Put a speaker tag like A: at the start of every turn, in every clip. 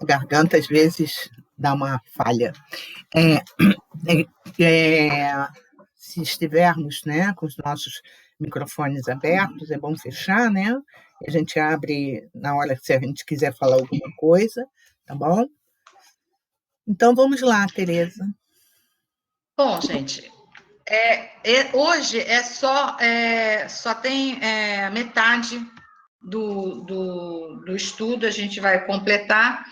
A: A garganta, às vezes, dá uma falha. É, se estivermos, né, com os nossos microfones abertos, é bom fechar, né? A gente abre na hora que a gente quiser falar alguma coisa, tá bom? Então, vamos lá, Tereza.
B: Bom, gente, hoje só tem metade do estudo, a gente vai completar,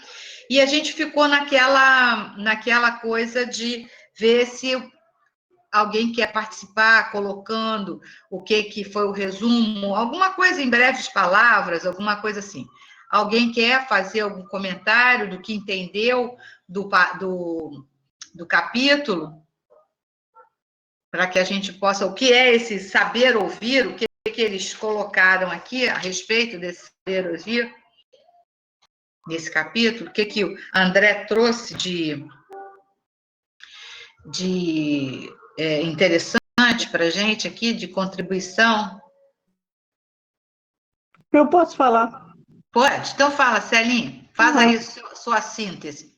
B: e a gente ficou naquela coisa de ver se alguém quer participar, colocando o que foi o resumo, alguma coisa em breves palavras, alguma coisa assim. Alguém quer fazer algum comentário do que entendeu do capítulo? Para que a gente possa... O que é esse saber ouvir? O que eles colocaram aqui a respeito desse saber ouvir? Nesse capítulo? O que o André trouxe de interessante para a gente aqui, de contribuição?
C: Eu posso falar?
B: Pode. Então fala, Celinho. Faz aí sua síntese.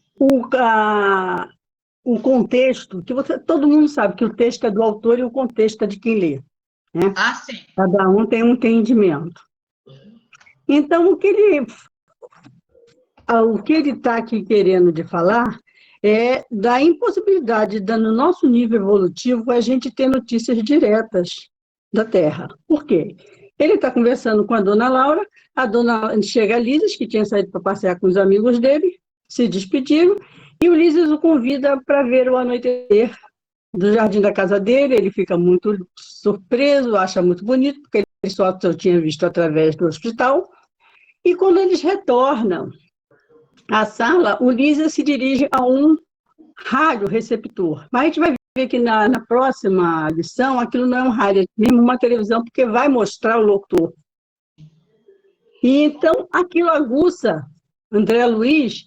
C: O contexto, que todo mundo sabe que o texto é do autor e o contexto é de quem lê, né?
B: Ah, sim.
C: Cada um tem um entendimento. Então, o que ele está aqui querendo de falar é da impossibilidade, no nosso nível evolutivo, a gente ter notícias diretas da Terra. Por quê? Ele está conversando com a dona Laura, chega a Lises, que tinha saído para passear com os amigos dele, se despediram, e o Lises o convida para ver o anoitecer do jardim da casa dele. Ele fica muito surpreso, acha muito bonito, porque ele só tinha visto através do hospital. E quando eles retornam à sala, o Lises se dirige a um rádio receptor. Mas a gente vai ver que na próxima lição, aquilo não é um rádio, é mesmo uma televisão, porque vai mostrar o locutor. E então, aquilo aguça André Luiz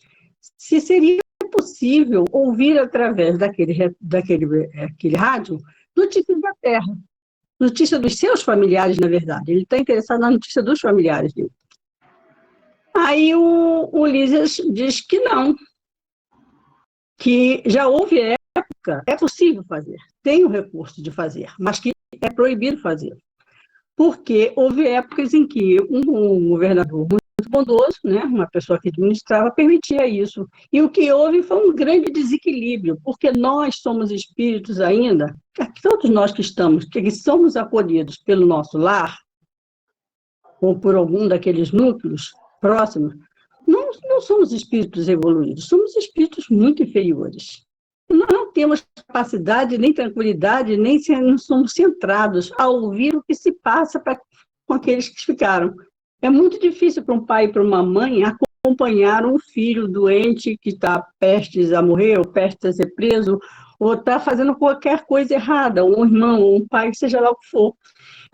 C: se seria possível ouvir através daquele rádio notícias da Terra, notícia dos seus familiares, na verdade. Ele está interessado na notícia dos familiares dele. Aí o Ulisses diz que não, que já houve época, é possível fazer, tem o recurso de fazer, mas que é proibido fazer. Porque houve épocas em que um governador muito bondoso, né, uma pessoa que administrava, permitia isso. E o que houve foi um grande desequilíbrio, porque nós somos espíritos ainda, todos nós que somos acolhidos pelo nosso lar, ou por algum daqueles núcleos próximos, não somos espíritos evoluídos, somos espíritos muito inferiores. Nós não temos capacidade, nem tranquilidade, nem não somos centrados a ouvir o que se passa com aqueles que ficaram. É muito difícil para um pai e para uma mãe acompanhar um filho doente que está prestes a morrer, ou prestes a ser preso, ou está fazendo qualquer coisa errada, um irmão, ou um pai, seja lá o que for.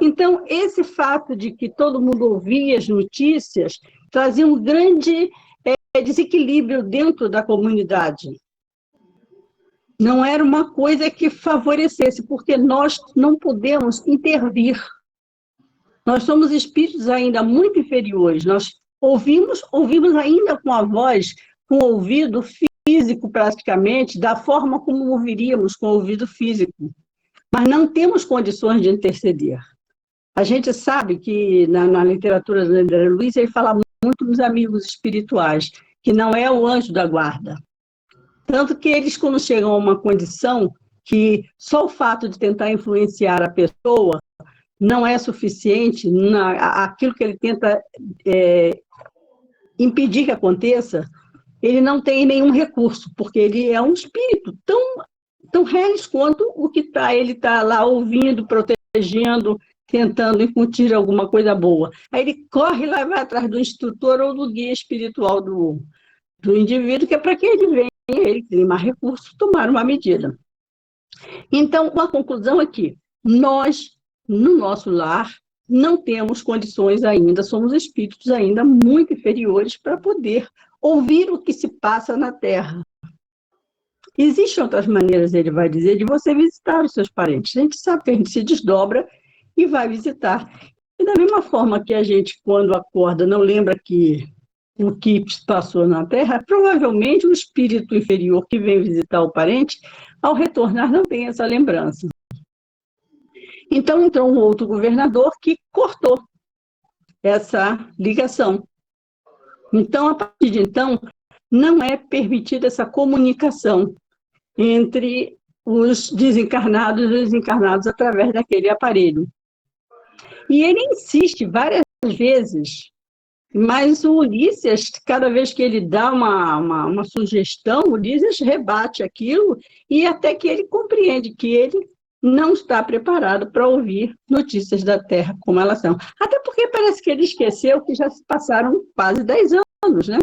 C: Então, esse fato de que todo mundo ouvia as notícias trazia um grande desequilíbrio dentro da comunidade. Não era uma coisa que favorecesse, porque nós não podemos intervir. Nós somos espíritos ainda muito inferiores. Nós ouvimos ainda com a voz, com o ouvido físico praticamente, da forma como ouviríamos com o ouvido físico. Mas não temos condições de interceder. A gente sabe que na literatura do André Luiz ele fala muito dos amigos espirituais, que não é o anjo da guarda. Tanto que eles, quando chegam a uma condição que só o fato de tentar influenciar a pessoa não é suficiente, aquilo que ele tenta impedir que aconteça, ele não tem nenhum recurso, porque ele é um espírito tão reles quanto o que ele está lá ouvindo, protegendo, tentando incutir alguma coisa boa. Aí ele corre lá e vai atrás do instrutor ou do guia espiritual do indivíduo, que é para que ele venha, ele tem mais recursos, tomar uma medida. Então, a conclusão é que nós, no nosso lar, não temos condições ainda, somos espíritos ainda muito inferiores para poder ouvir o que se passa na Terra. Existem outras maneiras, ele vai dizer, de você visitar os seus parentes. A gente sabe que a gente se desdobra e vai visitar. E da mesma forma que a gente, quando acorda, não lembra que o que passou na Terra, provavelmente o espírito inferior que vem visitar o parente, ao retornar, não tem essa lembrança. Então, entrou um outro governador que cortou essa ligação. Então, a partir de então, não é permitida essa comunicação entre os desencarnados e os desencarnados através daquele aparelho. E ele insiste várias vezes, mas o Ulisses, cada vez que ele dá uma sugestão, o Ulisses rebate aquilo e até que ele compreende que ele não está preparado para ouvir notícias da Terra como elas são. Até porque parece que ele esqueceu que já se passaram quase 10 anos, né?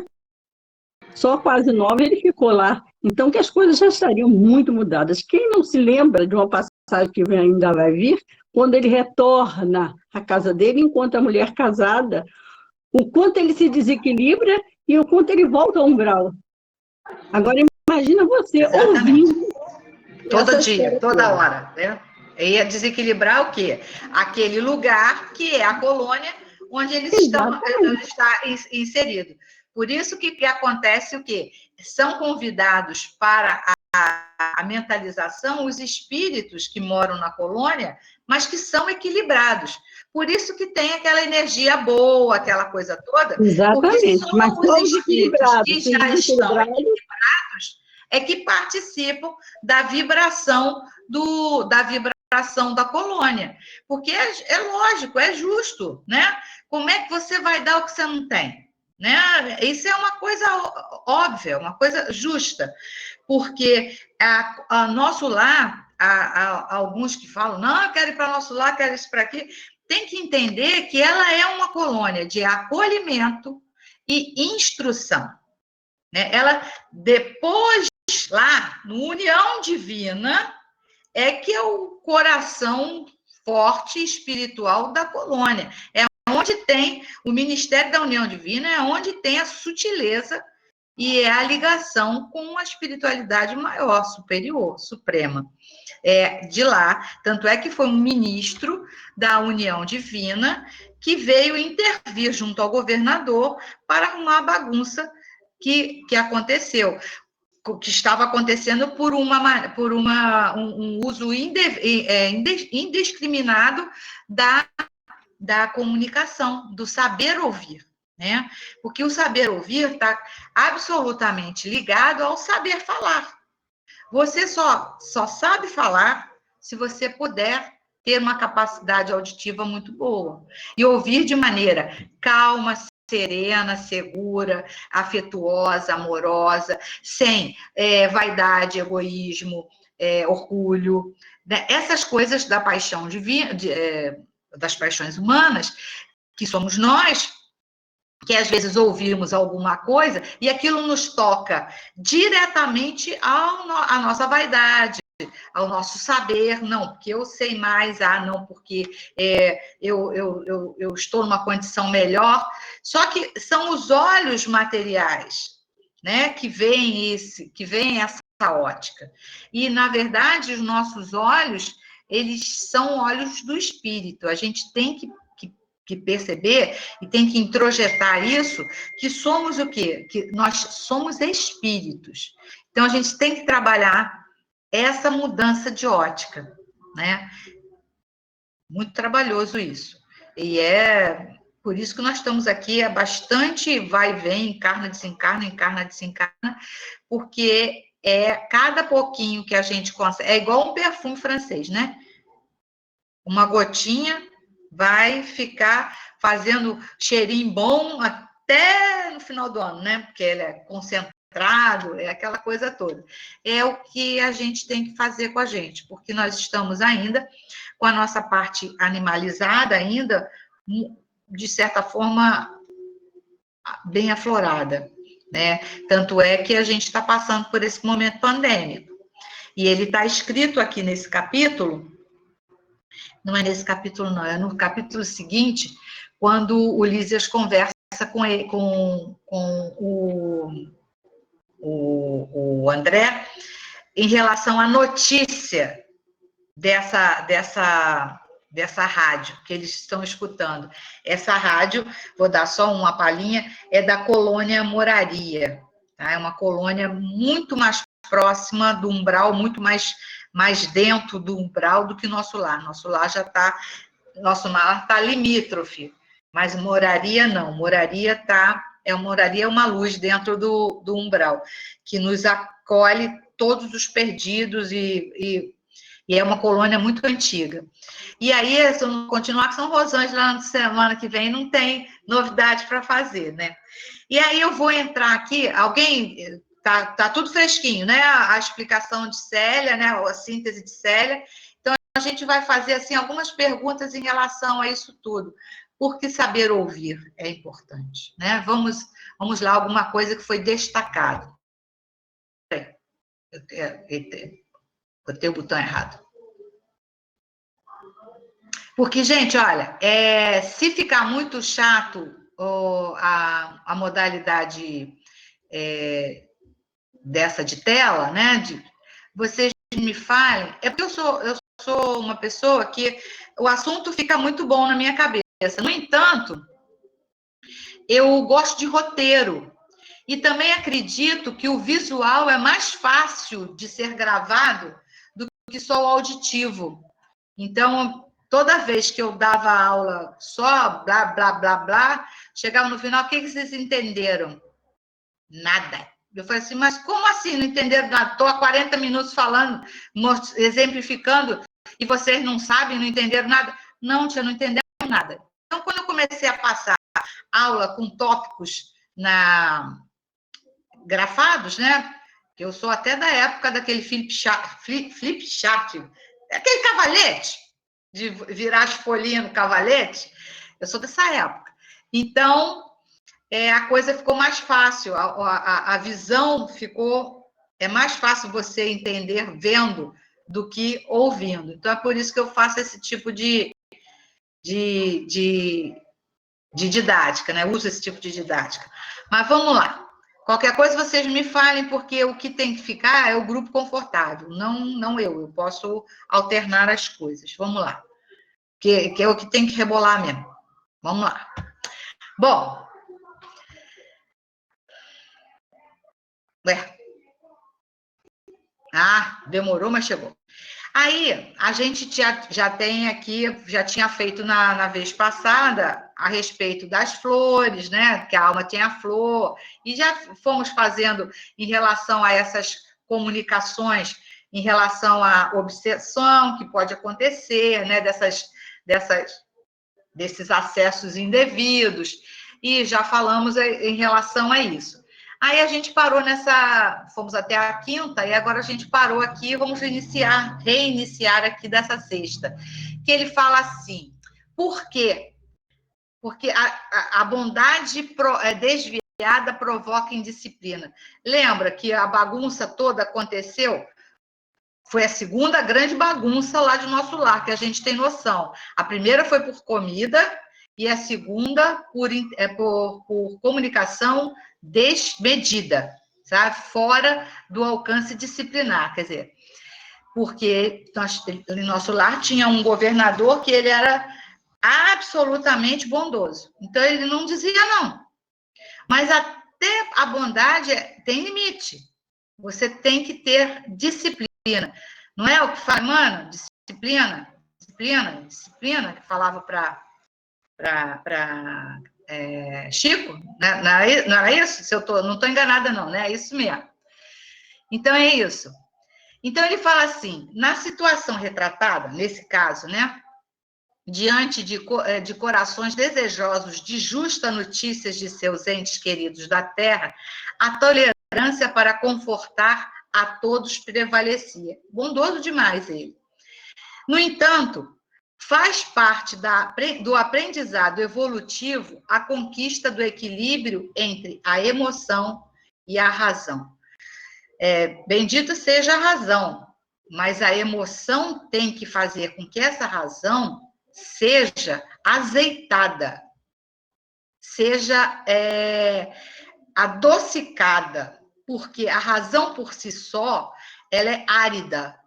C: Só quase 9 ele ficou lá. Então, que as coisas já estariam muito mudadas. Quem não se lembra de uma passagem que ainda vai vir, quando ele retorna à casa dele, enquanto a mulher casada, o quanto ele se desequilibra e o quanto ele volta ao umbral. Agora, imagina você
B: Exatamente.
C: ouvindo...
B: Todo dia, toda hora, né? Ia desequilibrar o quê? Aquele lugar que é a colônia onde eles estão inseridos. Por isso que acontece o quê? São convidados para a mentalização os espíritos que moram na colônia, mas que são equilibrados. Por isso que tem aquela energia boa, aquela coisa toda.
C: Exatamente,
B: porque
C: mas
B: são os espíritos que já estão
C: equilibrados
B: é que participam da vibração da colônia. Porque é lógico, é justo, né? Como é que você vai dar o que você não tem? Né? Isso é uma coisa óbvia, uma coisa justa, porque nosso lar, há alguns que falam, não, eu quero ir para nosso lar, quero isso para aqui, tem que entender que ela é uma colônia de acolhimento e instrução. Né? Ela, depois, lá, no União Divina, é que é o coração forte espiritual da colônia. É onde tem o Ministério da União Divina, é onde tem a sutileza e é a ligação com a espiritualidade maior, superior, suprema. De lá, tanto é que foi um ministro da União Divina que veio intervir junto ao governador para arrumar a bagunça que aconteceu, que estava acontecendo por um uso indiscriminado da comunicação, do saber ouvir, né? Porque o saber ouvir está absolutamente ligado ao saber falar. Você só sabe falar se você puder ter uma capacidade auditiva muito boa e ouvir de maneira calma, serena, segura, afetuosa, amorosa, sem vaidade, egoísmo, orgulho, né? Essas coisas da paixão divina, das paixões humanas, que somos nós, que às vezes ouvimos alguma coisa e aquilo nos toca diretamente à nossa vaidade, ao nosso saber, não, porque eu sei mais, não, porque eu estou numa condição melhor. Só que são os olhos materiais, né, que veem essa ótica. E, na verdade, os nossos olhos, eles são olhos do espírito. A gente tem que perceber e tem que introjetar isso, que somos o quê? Que nós somos espíritos. Então, a gente tem que trabalhar essa mudança de ótica, né? Muito trabalhoso isso. E por isso que nós estamos aqui, é bastante vai e vem, encarna, desencarna, porque cada pouquinho que a gente consegue, é igual um perfume francês, né? Uma gotinha vai ficar fazendo cheirinho bom até no final do ano, né? Porque ele é concentrado, é aquela coisa toda. É o que a gente tem que fazer com a gente, porque nós estamos ainda com a nossa parte animalizada ainda, de certa forma, bem aflorada, né? Tanto é que a gente está passando por esse momento pandêmico. E ele está escrito aqui nesse capítulo, não é nesse capítulo, não, é no capítulo seguinte, quando o Lísias conversa com o André em relação à notícia dessa rádio que eles estão escutando. Essa rádio, vou dar só uma palhinha, é da colônia Moraria, tá? É uma colônia muito mais próxima do umbral, muito mais dentro do umbral do que nosso lar. Nosso lar nosso lar está limítrofe, mas Moraria não. Moraria é uma luz dentro do umbral, que nos acolhe todos os perdidos e é uma colônia muito antiga. E aí, se eu não continuar com São Rosângela na semana que vem, não tem novidade para fazer, né? E aí eu vou entrar aqui, tá tudo fresquinho, né? A explicação de Célia, né? A síntese de Célia. Então, a gente vai fazer, assim, algumas perguntas em relação a isso tudo. Porque saber ouvir é importante, né? Vamos lá, alguma coisa que foi destacado. Botei o botão errado. Porque, gente, olha, se ficar muito chato a modalidade dessa de tela, né? Vocês me falem. É porque eu sou uma pessoa que o assunto fica muito bom na minha cabeça. No entanto, eu gosto de roteiro. E também acredito que o visual é mais fácil de ser gravado do que só o auditivo. Então, toda vez que eu dava aula só blá, blá, blá, blá, chegava no final, o que vocês entenderam? Nada. Eu falei assim, mas como assim não entenderam nada? Estou há 40 minutos falando, exemplificando, e vocês não sabem, não entenderam nada? Não, tia, não entenderam nada. Então, quando eu comecei a passar aula com tópicos grafados, né? Eu sou até da época daquele flip chart, aquele cavalete, de virar as folhinhas no cavalete. Eu sou dessa época. Então, a coisa ficou mais fácil, a visão ficou... É mais fácil você entender vendo do que ouvindo. Então, é por isso que eu faço esse tipo de didática, né? Uso esse tipo de didática. Mas vamos lá. Qualquer coisa vocês me falem, porque o que tem que ficar é o grupo confortável, não eu. Eu posso alternar as coisas. Vamos lá. Que é o que tem que rebolar mesmo. Vamos lá. Bom. Demorou, mas chegou. Aí, a gente já tem aqui, já tinha feito na vez passada, a respeito das flores, né? Que a alma tem a flor, e já fomos fazendo em relação a essas comunicações, em relação à obsessão que pode acontecer, né? Desses acessos indevidos, e já falamos em relação a isso. Aí a gente parou fomos até a quinta, e agora a gente parou aqui, vamos reiniciar aqui dessa sexta. Que ele fala assim, por quê? Porque a bondade desviada provoca indisciplina. Lembra que a bagunça toda aconteceu? Foi a segunda grande bagunça lá de nosso lar, que a gente tem noção. A primeira foi por comida, e a segunda por comunicação desmedida, sabe? Fora do alcance disciplinar, quer dizer, porque em nosso lar tinha um governador que ele era absolutamente bondoso. Então, ele não dizia não. Mas até a bondade tem limite. Você tem que ter disciplina. Não é o que fala, mano, disciplina, que falava para Chico, né? Não era isso? Se não estou enganada, não, né? É isso mesmo. Então, é isso. Então, ele fala assim, na situação retratada, nesse caso, né? Diante de corações desejosos de justa notícias de seus entes queridos da terra, a tolerância para confortar a todos prevalecia. Bondoso demais ele. No entanto, faz parte do aprendizado evolutivo a conquista do equilíbrio entre a emoção e a razão. Bendita seja a razão, mas a emoção tem que fazer com que essa razão seja azeitada, seja adocicada, porque a razão por si só, ela é árida.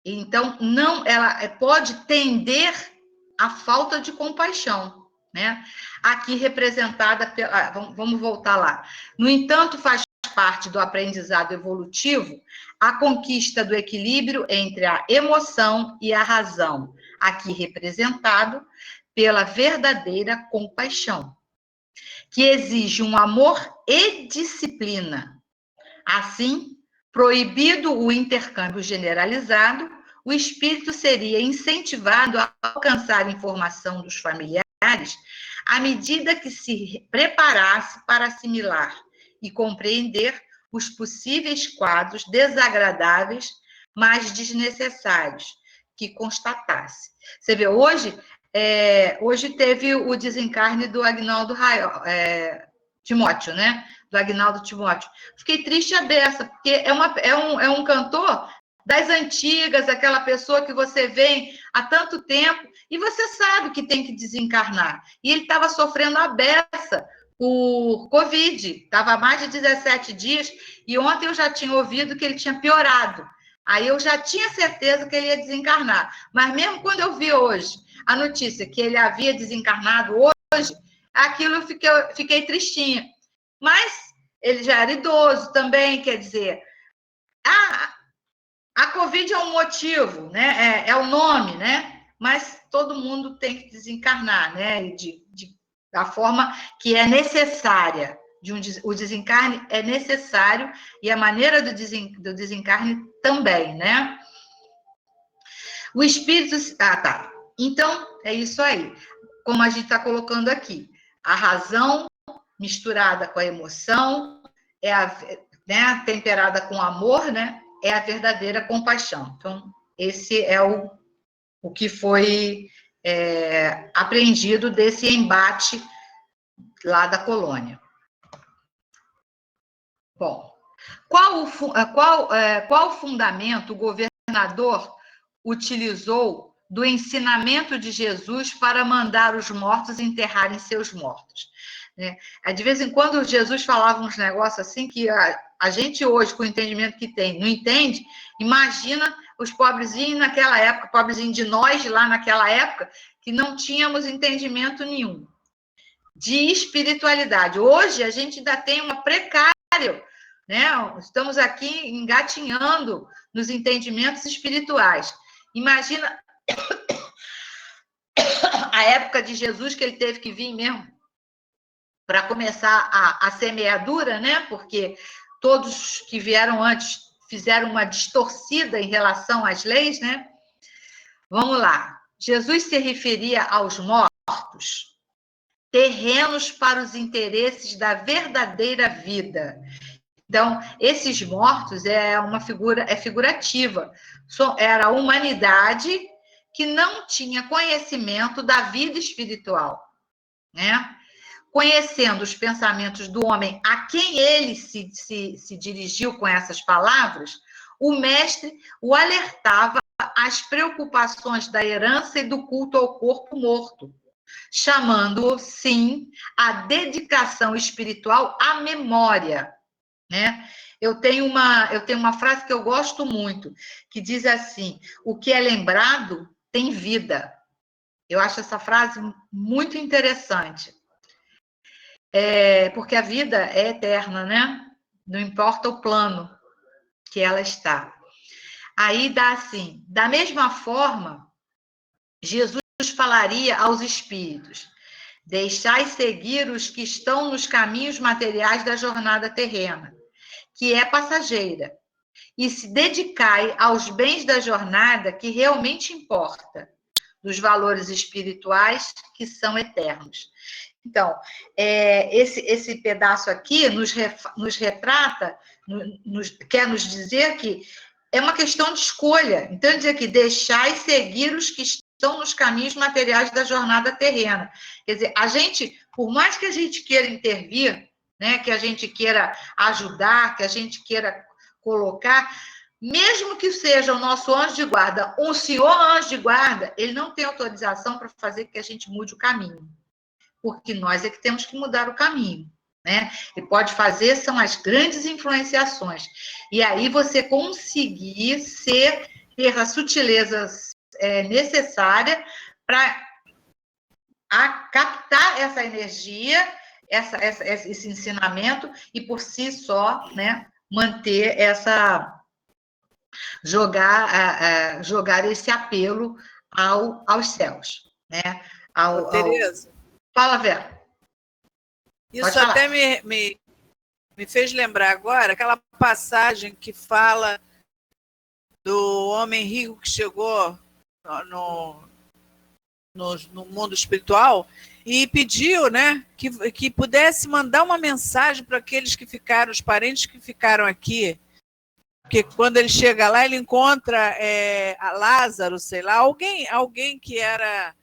B: Então, não, ela pode tender à falta de compaixão, né? Aqui representada pela... vamos voltar lá. No entanto, faz parte do aprendizado evolutivo a conquista do equilíbrio entre a emoção e a razão, aqui representado pela verdadeira compaixão, que exige um amor e disciplina. Assim, proibido o intercâmbio generalizado, o espírito seria incentivado a alcançar informação dos familiares à medida que se preparasse para assimilar e compreender os possíveis quadros desagradáveis, mas desnecessários, que constatasse. Você vê, hoje teve o desencarne do Agnaldo Timóteo, né? Do Agnaldo Timóteo. Fiquei triste a beça, porque é um cantor das antigas, aquela pessoa que você vê há tanto tempo, e você sabe que tem que desencarnar. E ele estava sofrendo a beça por Covid, estava há mais de 17 dias, e ontem eu já tinha ouvido que ele tinha piorado. Aí eu já tinha certeza que ele ia desencarnar. Mas mesmo quando eu vi hoje a notícia que ele havia desencarnado hoje, aquilo eu fiquei tristinha. Mas ele já era idoso também, quer dizer, a Covid é um motivo, né? É o nome, né? Mas todo mundo tem que desencarnar, né? Da forma que é necessária. O desencarne é necessário e a maneira do desencarne também, né? O espírito... tá. Então, é isso aí. Como a gente está colocando aqui. A razão misturada com a emoção, né, temperada com amor, né, é a verdadeira compaixão. Então, esse é o que foi aprendido desse embate lá da colônia. Bom, qual fundamento o governador utilizou do ensinamento de Jesus para mandar os mortos enterrarem seus mortos? De vez em quando Jesus falava uns negócios assim que a gente hoje, com o entendimento que tem, não entende. Imagina os pobrezinhos naquela época, pobrezinhos de nós lá naquela época, que não tínhamos entendimento nenhum de espiritualidade. Hoje a gente ainda tem uma precária, né? Estamos aqui engatinhando nos entendimentos espirituais. Imagina a época de Jesus, que ele teve que vir mesmo para começar a semeadura, né? Porque todos que vieram antes fizeram uma distorcida em relação às leis, né? Vamos lá. Jesus se referia aos mortos, terrenos para os interesses da verdadeira vida. Então, esses mortos é figurativa. Era a humanidade que não tinha conhecimento da vida espiritual, né? Conhecendo os pensamentos do homem a quem ele se dirigiu com essas palavras, o mestre o alertava às preocupações da herança e do culto ao corpo morto, chamando-o, sim, à dedicação espiritual à memória, né? Eu tenho uma frase que eu gosto muito, que diz assim: o que é lembrado tem vida. Eu acho essa frase muito interessante. Porque a vida é eterna, né? Não importa o plano que ela está. Aí dá assim: da mesma forma, Jesus falaria aos espíritos: deixai seguir os que estão nos caminhos materiais da jornada terrena, que é passageira, e se dedicai aos bens da jornada que realmente importa, dos valores espirituais que são eternos. Então, esse pedaço aqui nos retrata, quer nos dizer que é uma questão de escolha. Então, dizer que deixai seguir os que estão nos caminhos materiais da jornada terrena. Quer dizer, a gente, por mais que a gente queira intervir, né, que a gente queira ajudar, que a gente queira colocar, mesmo que seja o nosso anjo de guarda, um senhor anjo de guarda, ele não tem autorização para fazer que a gente mude o caminho, porque nós é que temos que mudar o caminho, né? Ele pode fazer, são as grandes influenciações, e aí você conseguir ser ter a sutileza necessária para captar essa energia, esse ensinamento, e por si só, né, manter jogar esse apelo aos céus, né?
D: Tereza,
B: Fala, Vera.
D: isso até me fez lembrar agora aquela passagem que fala do homem rico que chegou no mundo espiritual e pediu, né, que pudesse mandar uma mensagem para aqueles que ficaram, os parentes que ficaram aqui, porque quando ele chega lá, ele encontra a Lázaro, sei lá, alguém que era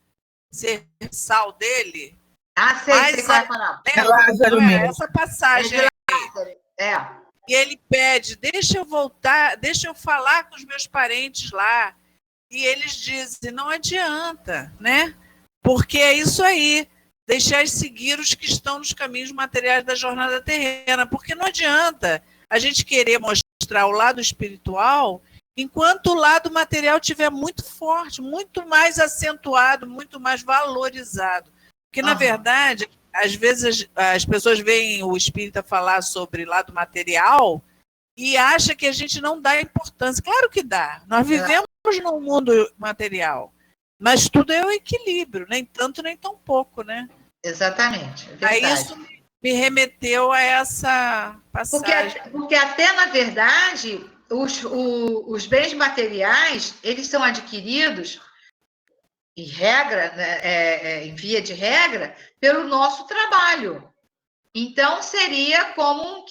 D: serviçal dele.
B: Sei qual é a palavra.
A: É Lázaro mesmo.
D: Essa passagem. E ele pede, deixa eu voltar, deixa eu falar com os meus parentes lá. E eles dizem, não adianta, né? Porque é isso aí, deixar seguir os que estão nos caminhos materiais da jornada terrena, porque não adianta a gente querer mostrar o lado espiritual enquanto o lado material estiver muito forte, muito mais acentuado, muito mais valorizado. Porque, na verdade, às vezes as pessoas veem o espírita falar sobre lado material e acham que a gente não dá importância. Claro que dá. Nós vivemos no mundo material, mas tudo é o equilíbrio, nem tanto nem tão pouco, né?
B: Exatamente.
D: Aí isso me remeteu a essa passagem.
B: Porque até, na verdade, os bens materiais, eles são adquiridos, em regra, né, em via de regra, pelo nosso trabalho. Então, seria como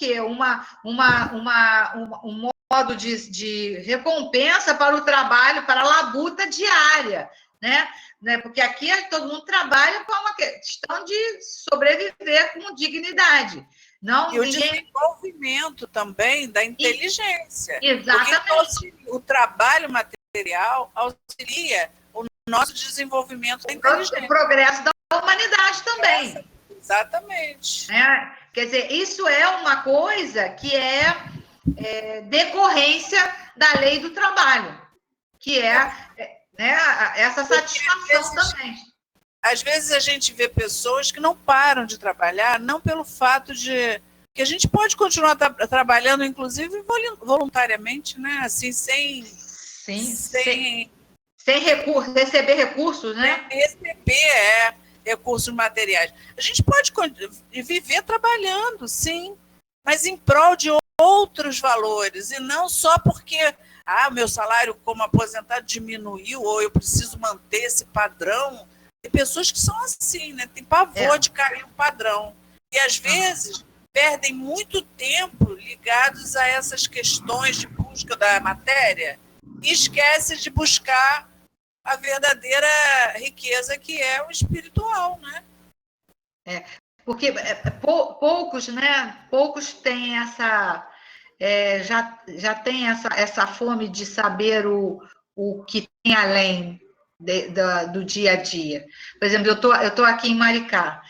B: um modo de recompensa para o trabalho, para a labuta diária, né? Porque aqui todo mundo trabalha com uma questão de sobreviver com dignidade. Não,
D: e o desenvolvimento também da inteligência.
B: Exatamente.
D: Porque o trabalho material auxilia o nosso desenvolvimento da inteligência.
B: O progresso da humanidade também.
D: Exatamente.
B: Quer dizer, isso é uma coisa que é decorrência da lei do trabalho, que é essa satisfação também.
D: Às vezes a gente vê pessoas que não param de trabalhar, não pelo fato de que a gente pode continuar trabalhando, inclusive voluntariamente, né? Assim, sem
B: receber recursos, né?
D: Sem receber recursos materiais. A gente pode viver trabalhando, sim, mas em prol de outros valores, e não só porque meu salário como aposentado diminuiu, ou eu preciso manter esse padrão. Tem pessoas que são assim, né? Tem pavor de cair no padrão. E, às vezes, perdem muito tempo ligados a essas questões de busca da matéria e esquecem de buscar a verdadeira riqueza, que é o espiritual, né?
B: Porque poucos, né? Poucos têm essa... já tem essa fome de saber o que tem além do dia a dia. Por exemplo, eu tô aqui em Maricá.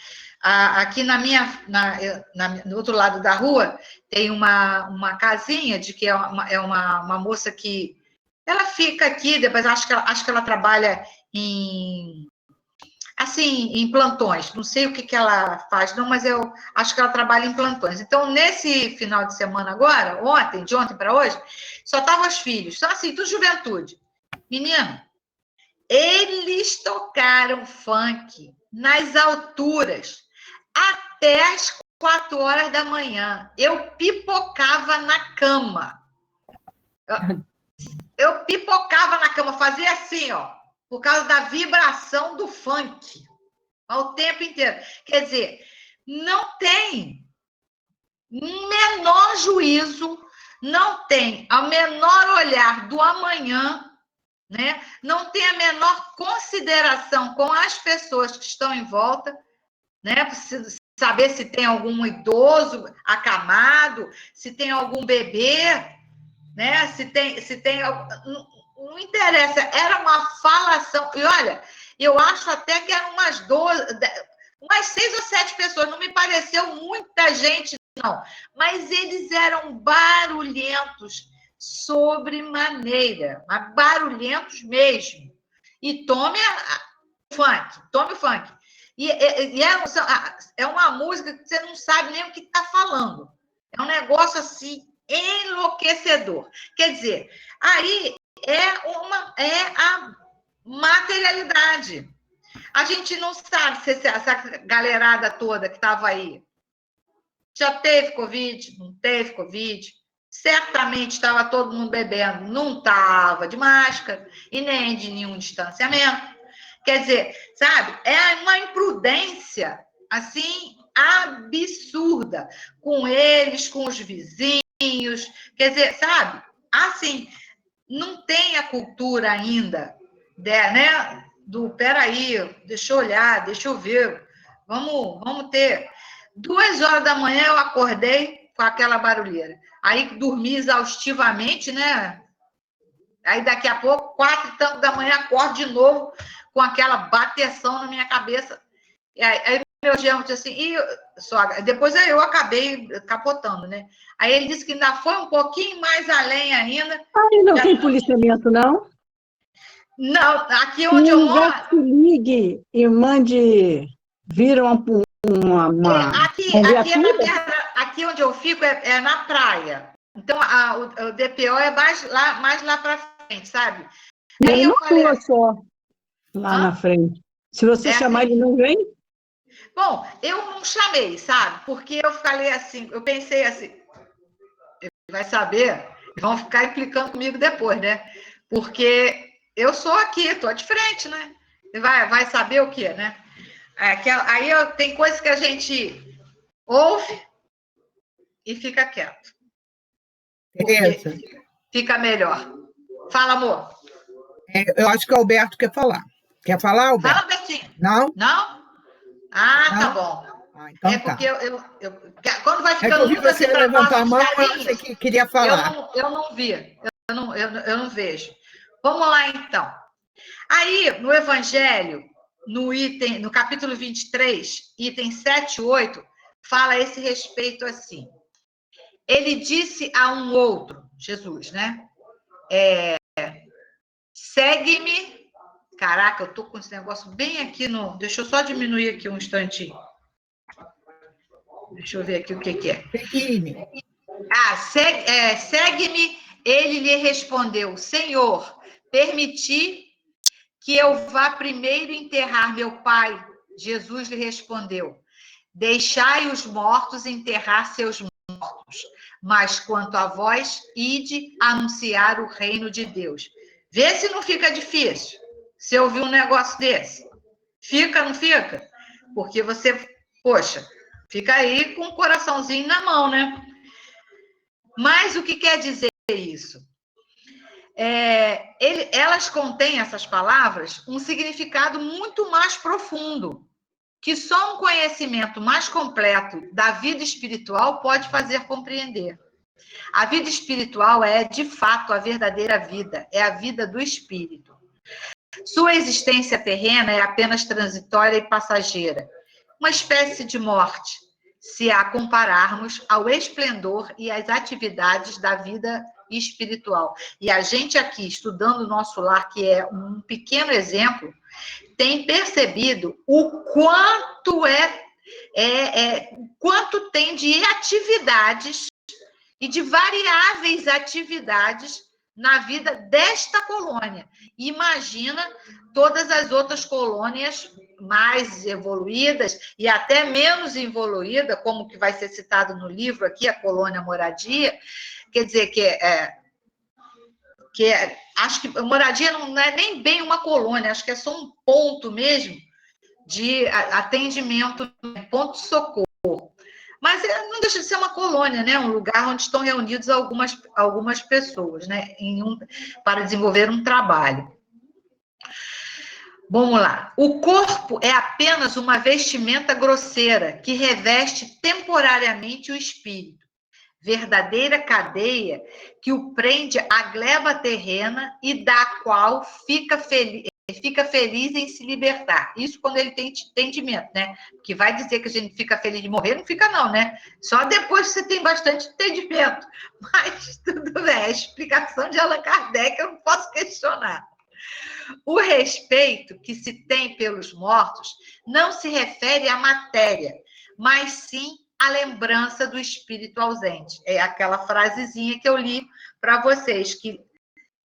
B: Aqui no outro lado da rua tem uma casinha de que é uma moça que ela fica aqui, depois acho que ela trabalha em plantões. Não sei o que ela faz, não, mas eu acho que ela trabalha em plantões. Então, nesse final de semana agora, de ontem para hoje, só estavam os filhos, só assim, tudo juventude. Menino, eles tocaram funk nas alturas até as 4 horas da manhã. Eu pipocava na cama. Eu pipocava na cama, fazia assim, ó, por causa da vibração do funk, ao tempo inteiro. Quer dizer, não tem menor juízo, não tem o menor olhar do amanhã, né? Não tem a menor consideração com as pessoas que estão em volta, né? Precisa saber se tem algum idoso acamado, se tem algum bebê, né? Se tem não interessa, era uma falação. E olha, eu acho até que eram umas 6 ou 7 pessoas, não me pareceu muita gente, não. Mas eles eram barulhentos, sobremaneira, mas barulhentos mesmo. E tome o funk. E é uma música que você não sabe nem o que está falando. É um negócio assim enlouquecedor. Quer dizer, aí é a materialidade. A gente não sabe se essa galerada toda que estava aí já teve Covid, não teve Covid. Certamente estava todo mundo bebendo, não estava de máscara e nem de nenhum distanciamento. Quer dizer, sabe, é uma imprudência, assim, absurda, com eles, com os vizinhos, quer dizer, sabe, assim, não tem a cultura ainda, né, peraí, deixa eu olhar, deixa eu ver, vamos ter. 2h da manhã eu acordei com aquela barulheira, aí dormi exaustivamente, né, aí daqui a pouco, 4 e tanto da manhã, acordo de novo com aquela bateção na minha cabeça. E aí meu genro disse assim, sogra, depois eu acabei capotando, né? Aí ele disse que ainda foi um pouquinho mais além ainda.
C: Aí não tem policiamento, não?
B: Não, aqui onde eu moro...
C: Se ligue e mande vir uma
B: aqui onde eu fico é na praia. Então, o DPO é mais lá para frente, sabe?
C: Aí eu falei só lá na frente. Se você chamar, ele não vem?
B: Bom, eu não chamei, sabe? Porque eu falei assim, eu pensei assim, ele vai saber, vão ficar implicando comigo depois, né? Porque eu sou aqui, estou de frente, né? Vai saber o quê, né? Aí tem coisas que a gente ouve e fica quieto.
A: Tereza.
B: Fica melhor. Fala, amor.
A: Eu acho que o Alberto quer falar. Quer falar, Alberto?
B: Fala, Betinho.
A: Não?
B: Não? Ah,
A: não?
B: Tá bom.
A: Então
B: porque quando vai ficando
A: eu vi
B: muito
A: você
B: assim
A: levantar a mão, eu achei que queria falar.
B: Eu não vi. Eu não vejo. Vamos lá, então. Aí, no Evangelho, no capítulo 23, item 7 e 8, fala a esse respeito assim. Ele disse a um outro, Jesus, né? Segue-me. Caraca, eu tô com esse negócio bem aqui no... Deixa eu só diminuir aqui um instantinho. Deixa eu ver aqui o que é.
A: Segue-me.
B: Segue-me. Ele lhe respondeu, Senhor, permiti que eu vá primeiro enterrar meu pai. Jesus lhe respondeu, deixai os mortos enterrar seus mortos, mas quanto a vós, ide anunciar o reino de Deus. Vê se não fica difícil, se eu ouvir um negócio desse. Fica, não fica? Porque você, poxa, fica aí com o coraçãozinho na mão, né? Mas o que quer dizer isso? Elas contêm, essas palavras, um significado muito mais profundo, que só um conhecimento mais completo da vida espiritual pode fazer compreender. A vida espiritual é, de fato, a verdadeira vida, é a vida do espírito. Sua existência terrena é apenas transitória e passageira, uma espécie de morte, se a compararmos ao esplendor e às atividades da vida espiritual. E a gente aqui, estudando o nosso lar, que é um pequeno exemplo, tem percebido o quanto quanto tem de atividades e de variáveis atividades na vida desta colônia. Imagina todas as outras colônias mais evoluídas e até menos evoluída, como que vai ser citado no livro aqui, a colônia moradia, quer dizer acho que moradia não é nem bem uma colônia, acho que é só um ponto mesmo de atendimento, ponto de socorro. Mas não deixa de ser uma colônia, né? Um lugar onde estão reunidos algumas pessoas, né? Para desenvolver um trabalho. Vamos lá. O corpo é apenas uma vestimenta grosseira que reveste temporariamente o espírito. Verdadeira cadeia que o prende à gleba terrena e da qual fica Ele fica feliz em se libertar. Isso quando ele tem entendimento, né? Que vai dizer que a gente fica feliz de morrer, não fica não, né? Só depois que você tem bastante entendimento. Mas tudo bem, a explicação de Allan Kardec eu não posso questionar. O respeito que se tem pelos mortos não se refere à matéria, mas sim à lembrança do espírito ausente. É aquela frasezinha que eu li para vocês, que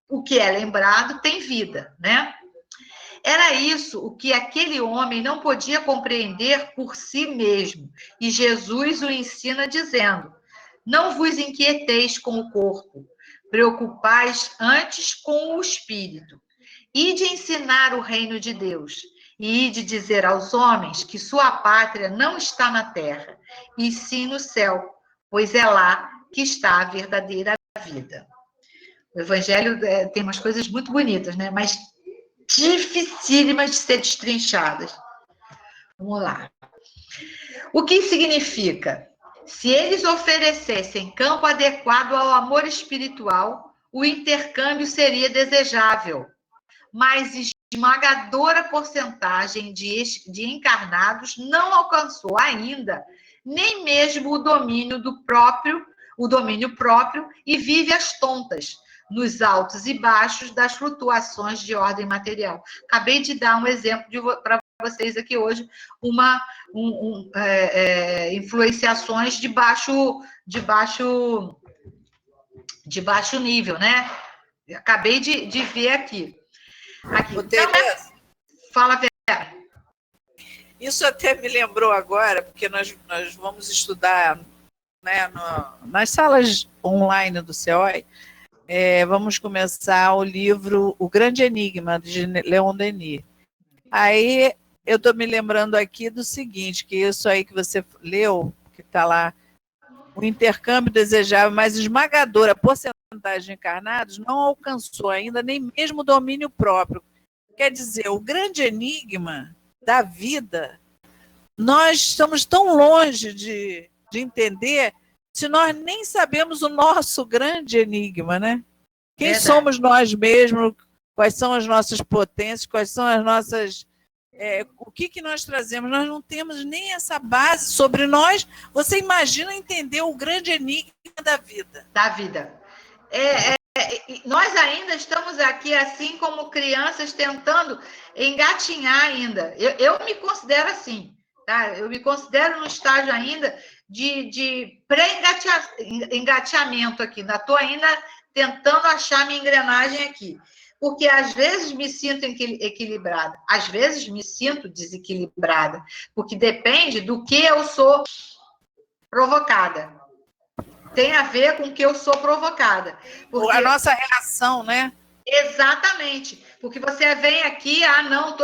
B: o que é lembrado tem vida, né? Era isso o que aquele homem não podia compreender por si mesmo. E Jesus o ensina dizendo: não vos inquieteis com o corpo, preocupais antes com o espírito. E de ensinar o reino de Deus, e de dizer aos homens que sua pátria não está na terra, e sim no céu, pois é lá que está a verdadeira vida. O Evangelho tem umas coisas muito bonitas, né? Mas dificílimas de ser destrinchadas. Vamos lá. O que significa? Se eles oferecessem campo adequado ao amor espiritual, o intercâmbio seria desejável. Mas esmagadora porcentagem de encarnados não alcançou ainda nem mesmo o domínio próprio e vive às tontas, nos altos e baixos das flutuações de ordem material. Acabei de dar um exemplo para vocês aqui hoje, influenciações de baixo nível, né? Acabei de ver aqui. Então, fala, Vera.
D: Isso até me lembrou agora, porque nós vamos estudar, né, nas salas online do CEOI, vamos começar o livro O Grande Enigma, de Leon Denis. Aí eu estou me lembrando aqui do seguinte, que isso aí que você leu, que está lá, o intercâmbio desejável, mas esmagadora porcentagem de encarnados não alcançou ainda nem mesmo o domínio próprio. Quer dizer, o grande enigma da vida, nós estamos tão longe de entender se nós nem sabemos o nosso grande enigma, né? Quem somos nós mesmos, quais são as nossas potências, quais são as nossas... o que nós trazemos? Nós não temos nem essa base sobre nós. Você imagina entender o grande enigma da vida.
B: Da vida. Nós ainda estamos aqui, assim como crianças, tentando engatinhar ainda. Eu me considero assim, tá? Eu me considero no estágio ainda de pré-engateamento aqui. Ainda estou ainda tentando achar minha engrenagem aqui. Porque às vezes me sinto equilibrada, às vezes me sinto desequilibrada, porque depende do que eu sou provocada. Tem a ver com o que eu sou provocada.
D: Porque... a nossa reação, né?
B: Exatamente. Porque você vem aqui, não,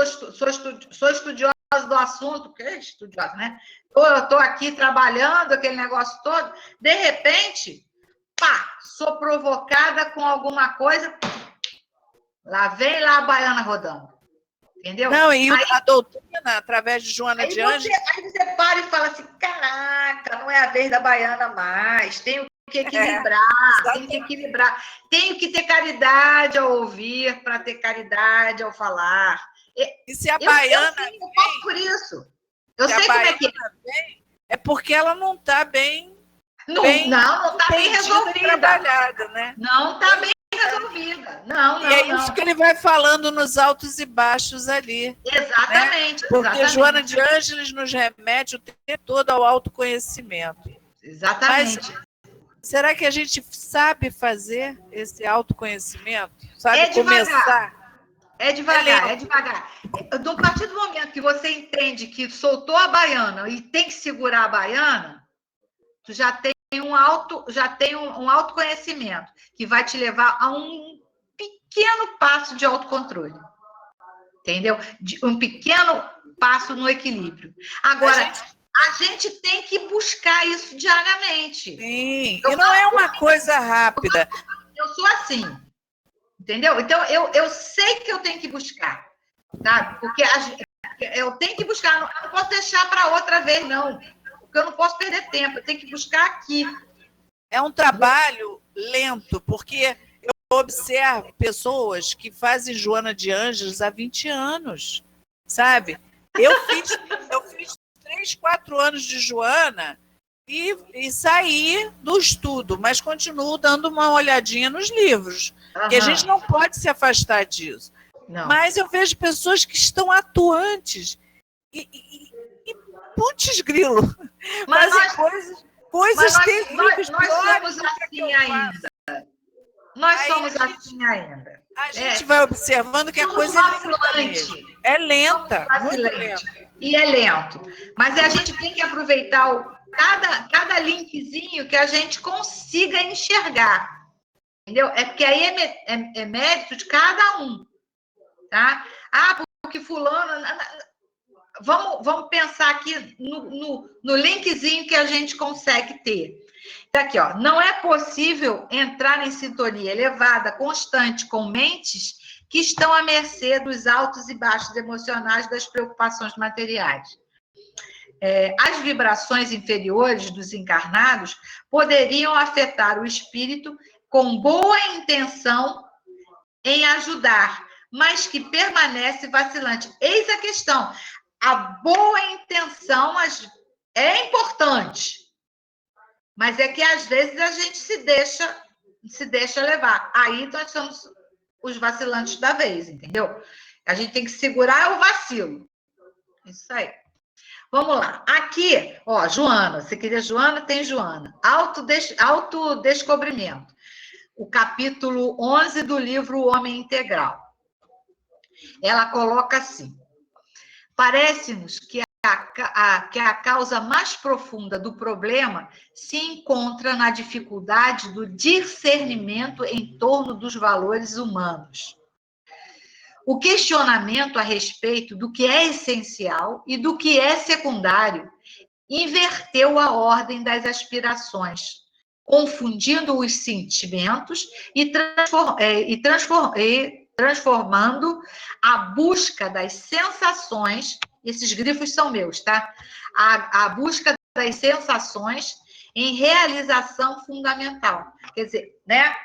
B: sou estudiosa do assunto, que é estudiosa, né? Eu estou aqui trabalhando, aquele negócio todo, de repente, sou provocada com alguma coisa, lá vem lá a baiana rodando. Entendeu?
D: Não, e a doutrina, através de Joana de Ângeles...
B: Aí você para e fala assim, caraca, não é a vez da baiana mais, tenho que equilibrar, tenho que ter caridade ao ouvir, para ter caridade ao falar.
D: E se a baiana...
B: Eu posso por isso. Eu sei como é que
D: é porque ela não está bem...
B: Não está bem resolvida.
D: Trabalhada, né?
B: Não está bem resolvida. Não.
D: E é isso que ele vai falando nos altos e baixos ali.
B: Exatamente.
D: Né? Porque
B: exatamente.
D: Joana de Ângeles nos remete o tempo todo ao autoconhecimento.
B: Exatamente.
D: Mas será que a gente sabe fazer esse autoconhecimento? Sabe
B: começar? É devagar. A partir do momento que você entende que soltou a baiana e tem que segurar a baiana, tu já tem um autoconhecimento que vai te levar a um pequeno passo de autocontrole. Entendeu? Um pequeno passo no equilíbrio. Agora, a gente tem que buscar isso diariamente.
D: Sim, e não é uma coisa rápida.
B: Eu sou assim. Entendeu? Então, eu sei que eu tenho que buscar. Sabe? Porque eu tenho que buscar. Eu não posso deixar para outra vez, não. Porque eu não posso perder tempo, eu tenho que buscar aqui.
D: É um trabalho lento, porque observo pessoas que fazem Joana de Ângeles há 20 anos, sabe? Eu fiz 3, 4 anos de Joana e saí do estudo, mas continuo dando uma olhadinha nos livros, que a gente não pode se afastar disso.
B: Não.
D: Mas eu vejo pessoas que estão atuantes e putz grilo, fazem coisas terríveis.
B: Nós somos assim ainda. Nós somos assim ainda.
D: A gente vai observando que a coisa é lenta, muito lenta.
B: E é lento. Mas a gente tem que aproveitar cada linkzinho que a gente consiga enxergar. Entendeu? É porque aí é mérito de cada um. Tá? Porque fulano... Vamos pensar aqui no linkzinho que a gente consegue ter. Aqui, ó, não é possível entrar em sintonia elevada, constante, com mentes que estão à mercê dos altos e baixos emocionais das preocupações materiais. As vibrações inferiores dos encarnados poderiam afetar o espírito com boa intenção em ajudar, mas que permanece vacilante. Eis a questão. A boa intenção é importante, mas é que às vezes a gente se deixa levar. Aí nós somos os vacilantes da vez, entendeu? A gente tem que segurar o vacilo. Isso aí. Vamos lá. Aqui, ó, Joana. Você queria Joana? Tem Joana. Autodescobrimento. O capítulo 11 do livro O Homem Integral. Ela coloca assim: parece-nos que a causa mais profunda do problema se encontra na dificuldade do discernimento em torno dos valores humanos. O questionamento a respeito do que é essencial e do que é secundário inverteu a ordem das aspirações, confundindo os sentimentos e transformando a busca das sensações. Esses grifos são meus, tá? A busca das sensações em realização fundamental. Quer dizer, né?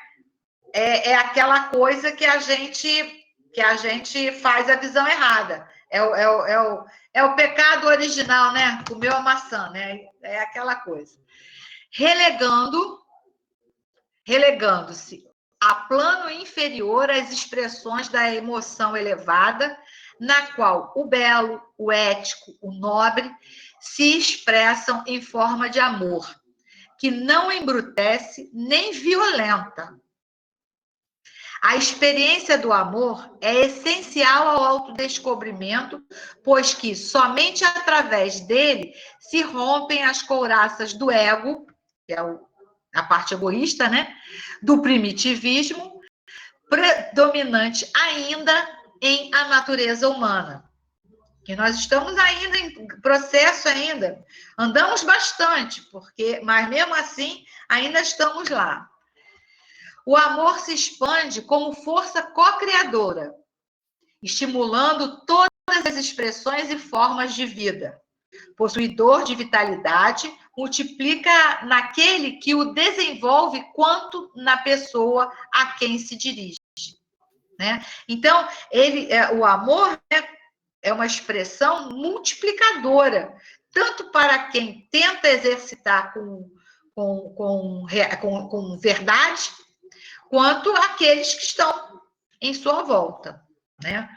B: É aquela coisa que a gente faz a visão errada. É o pecado original, né? Comeu a maçã, né? É aquela coisa. Relegando-se a plano inferior às expressões da emoção elevada, na qual o belo, o ético, o nobre se expressam em forma de amor, que não embrutece nem violenta. A experiência do amor é essencial ao autodescobrimento, pois que somente através dele se rompem as couraças do ego, que é a parte egoísta, né? Do primitivismo, predominante ainda em a natureza humana. Que nós estamos ainda em processo ainda, andamos bastante, mas mesmo assim ainda estamos lá. O amor se expande como força co-criadora, estimulando todas as expressões e formas de vida. Possuidor de vitalidade, multiplica naquele que o desenvolve quanto na pessoa a quem se dirige. Né? Então, o amor, né, é uma expressão multiplicadora, tanto para quem tenta exercitar com verdade, quanto aqueles que estão em sua volta. Né?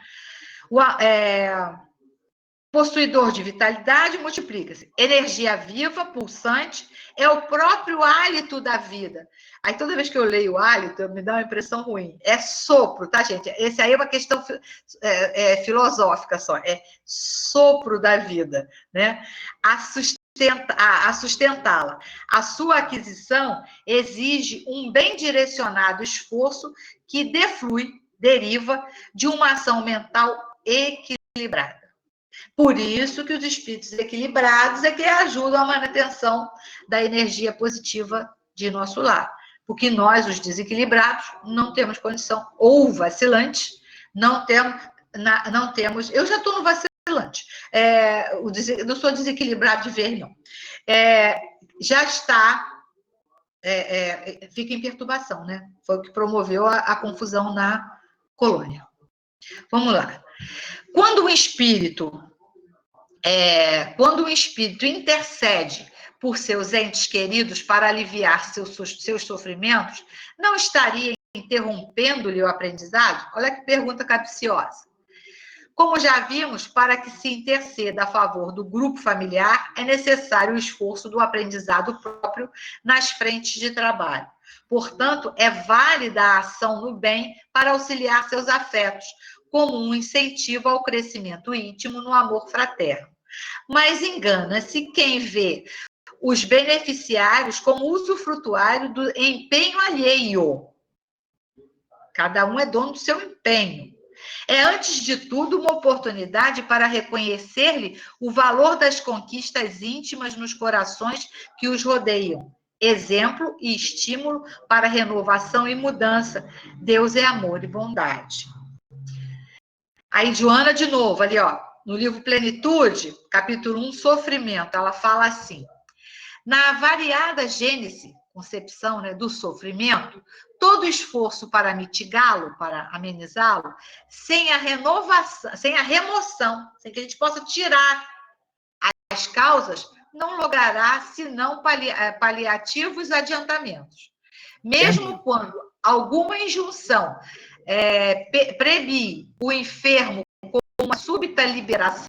B: Possuidor de vitalidade, multiplica-se. Energia viva, pulsante, é o próprio hálito da vida. Aí, toda vez que eu leio hálito, me dá uma impressão ruim. É sopro, tá, gente? Esse aí é uma questão filosófica só. É sopro da vida, né? A sustentá-la. A sua aquisição exige um bem direcionado esforço que deriva de uma ação mental equilibrada. Por isso que os espíritos equilibrados é que ajudam a manutenção da energia positiva de nosso lar. Porque nós, os desequilibrados, não temos condição, ou vacilantes, não temos. Eu já estou no vacilante. Não sou desequilibrado de ver, não. Já está fica em perturbação, né? Foi o que promoveu a confusão na colônia. Vamos lá. Quando o espírito intercede por seus entes queridos para aliviar seus sofrimentos, não estaria interrompendo-lhe o aprendizado? Olha que pergunta capciosa. Como já vimos, para que se interceda a favor do grupo familiar, é necessário o esforço do aprendizado próprio nas frentes de trabalho. Portanto, é válida a ação no bem para auxiliar seus afetos, como um incentivo ao crescimento íntimo no amor fraterno. Mas engana-se quem vê os beneficiários como usufrutuário do empenho alheio. Cada um é dono do seu empenho. É, antes de tudo, uma oportunidade para reconhecer-lhe o valor das conquistas íntimas nos corações que os rodeiam. Exemplo e estímulo para renovação e mudança. Deus é amor e bondade. Aí, Joana, de novo, ali, ó, no livro Plenitude, capítulo 1, Sofrimento, ela fala assim: na variada gênese, concepção, né, do sofrimento, todo esforço para mitigá-lo, para amenizá-lo, sem a renovação, sem a remoção, sem que a gente possa tirar as causas, não logrará senão paliativos adiantamentos. Mesmo quando alguma injunção previe o enfermo com uma súbita liberação,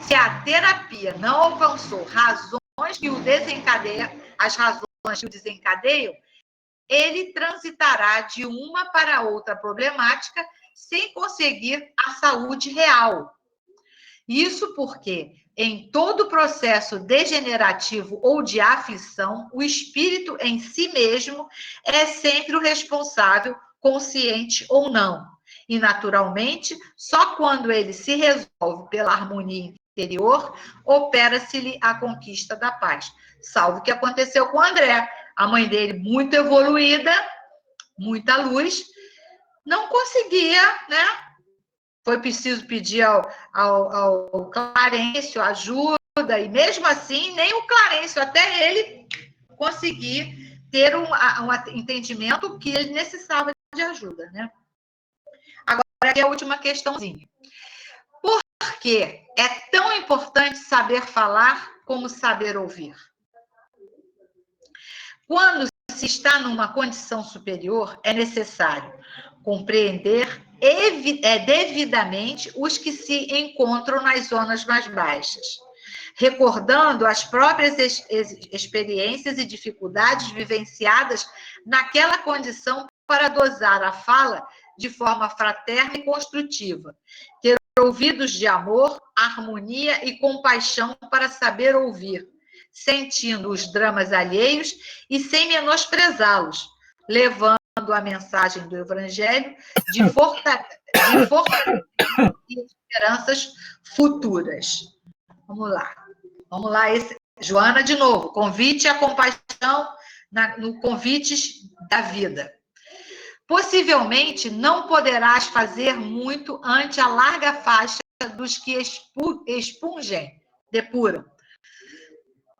B: se a terapia não alcançou razões que o desencadeiam, as razões que o desencadeiam, ele transitará de uma para outra problemática sem conseguir a saúde real. Isso porque, em todo processo degenerativo ou de aflição, o espírito em si mesmo é sempre o responsável, consciente ou não. E, naturalmente, só quando ele se resolve pela harmonia interior, opera-se-lhe a conquista da paz. Salvo o que aconteceu com o André. A mãe dele, muito evoluída, muita luz, não conseguia, né? Foi preciso pedir ao Clarencio ajuda, e mesmo assim, nem o Clarencio, até ele conseguir ter um entendimento que ele necessitava de ajuda, né? Agora, aqui a última questãozinha. Por que é tão importante saber falar como saber ouvir? Quando se está numa condição superior, é necessário compreender devidamente os que se encontram nas zonas mais baixas, recordando as próprias experiências e dificuldades vivenciadas naquela condição para dosar a fala de forma fraterna e construtiva, ter ouvidos de amor, harmonia e compaixão para saber ouvir, sentindo os dramas alheios e sem menosprezá-los, levando a mensagem do Evangelho de fortalecimento e esperanças futuras. Vamos lá. Joana, de novo, convite à compaixão no convites da vida. Possivelmente não poderás fazer muito ante a larga faixa dos que expungem, depuram,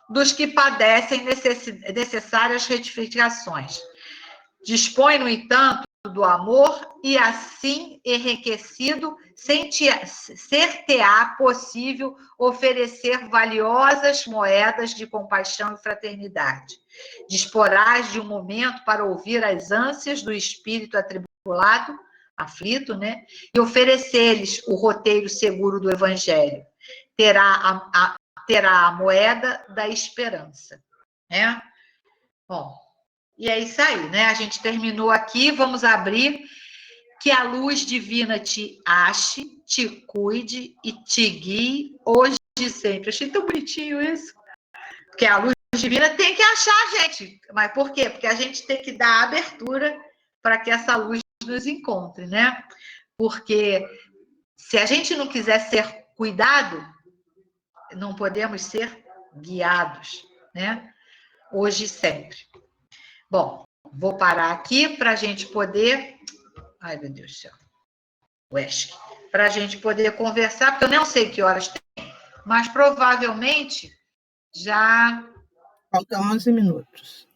B: dos que padecem necessárias retificações. Dispõe, no entanto, do amor e, assim enriquecido, ser-te-á possível oferecer valiosas moedas de compaixão e fraternidade. Disporás de um momento para ouvir as ânsias do espírito atribulado, aflito, né? E oferecer-lhes o roteiro seguro do Evangelho. Terá a moeda da esperança, né? Bom, e é isso aí, né? A gente terminou aqui, vamos abrir. Que a luz divina te ache, te cuide e te guie hoje e sempre. Achei tão bonitinho isso. Porque a luz divina tem que achar a gente. Mas por quê? Porque a gente tem que dar abertura para que essa luz nos encontre, né? Porque se a gente não quiser ser cuidado, não podemos ser guiados, né? Hoje e sempre. Bom, vou parar aqui para a gente poder... Ai, meu Deus do céu. Para a gente poder conversar, porque eu não sei que horas tem, mas provavelmente já...
A: Faltam 11 minutos.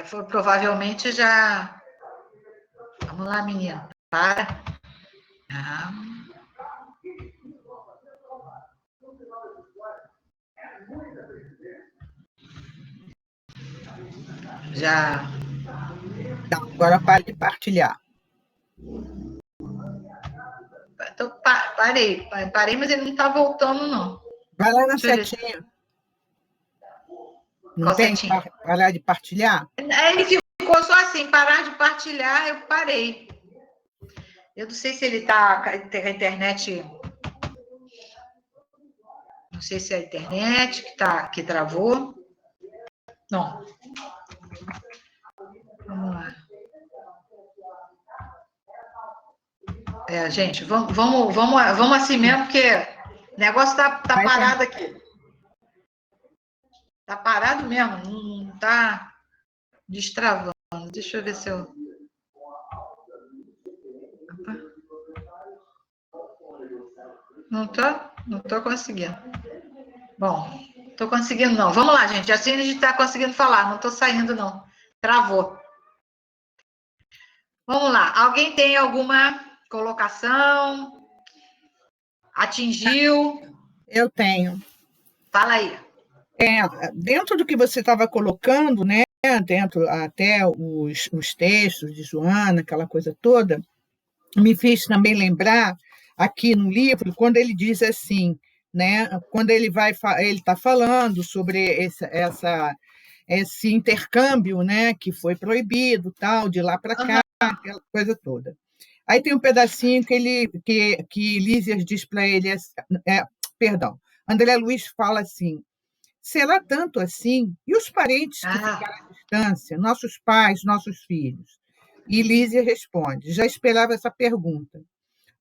B: Foi provavelmente já... Vamos lá, menina. Para. Ah. Já.
A: Tá, agora pare de partilhar.
B: Então, parei, mas ele não está voltando, não.
A: Vai lá na setinha. Não
B: Qual
A: tem
B: setinha?
A: parar de partilhar?
B: Ele ficou só assim, parar de partilhar, eu parei. Eu não sei se ele está com a internet... Não sei se é a internet que travou. Não. Vamos lá. Gente, vamos assim mesmo, porque o negócio está parado aqui. Está parado mesmo, não está destravando. Deixa eu ver se eu... Não tô conseguindo. Bom, estou conseguindo não. Vamos lá, gente. Assim a gente está conseguindo falar. Não estou saindo, não. Travou. Vamos lá. Alguém tem alguma colocação? Atingiu?
A: Eu tenho.
B: Fala aí.
A: Dentro do que você estava colocando, né, dentro até os textos de Joana, aquela coisa toda, me fez também lembrar aqui no livro, quando ele diz assim, né, quando ele está falando sobre esse intercâmbio, né, que foi proibido, tal, de lá para cá, aquela coisa toda. Aí tem um pedacinho que Lísias diz para ele, perdão, André Luiz fala assim: será tanto assim? E os parentes que ficaram à distância, nossos pais, nossos filhos? E Lísia responde: já esperava essa pergunta.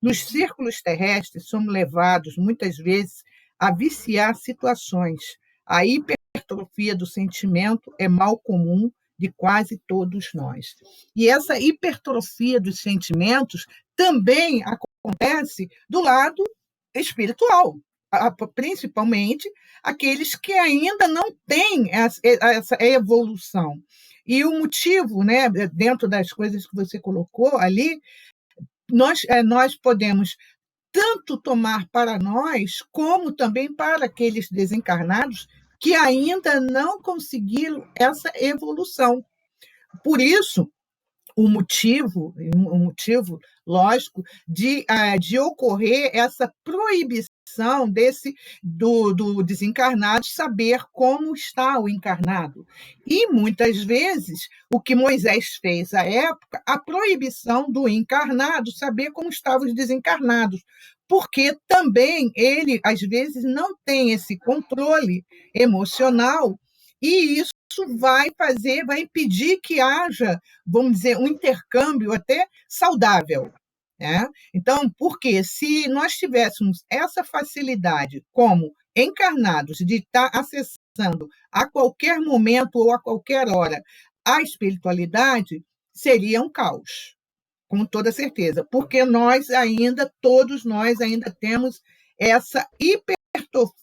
A: Nos círculos terrestres, somos levados, muitas vezes, a viciar situações. A hipertrofia do sentimento é mal comum de quase todos nós. E essa hipertrofia dos sentimentos também acontece do lado espiritual, principalmente aqueles que ainda não têm essa evolução. E o motivo, né, dentro das coisas que você colocou ali, nós podemos tanto tomar para nós, como também para aqueles desencarnados que ainda não conseguiram essa evolução. Por isso, o motivo lógico, de ocorrer essa proibição do desencarnado saber como está o encarnado. E, muitas vezes, o que Moisés fez à época, a proibição do encarnado saber como estavam os desencarnados, porque também ele, às vezes, não tem esse controle emocional, e isso vai impedir que haja, vamos dizer, um intercâmbio até saudável. Né? Então, porque se nós tivéssemos essa facilidade como encarnados de estar acessando a qualquer momento ou a qualquer hora a espiritualidade, seria um caos, com toda certeza, porque todos nós ainda temos essa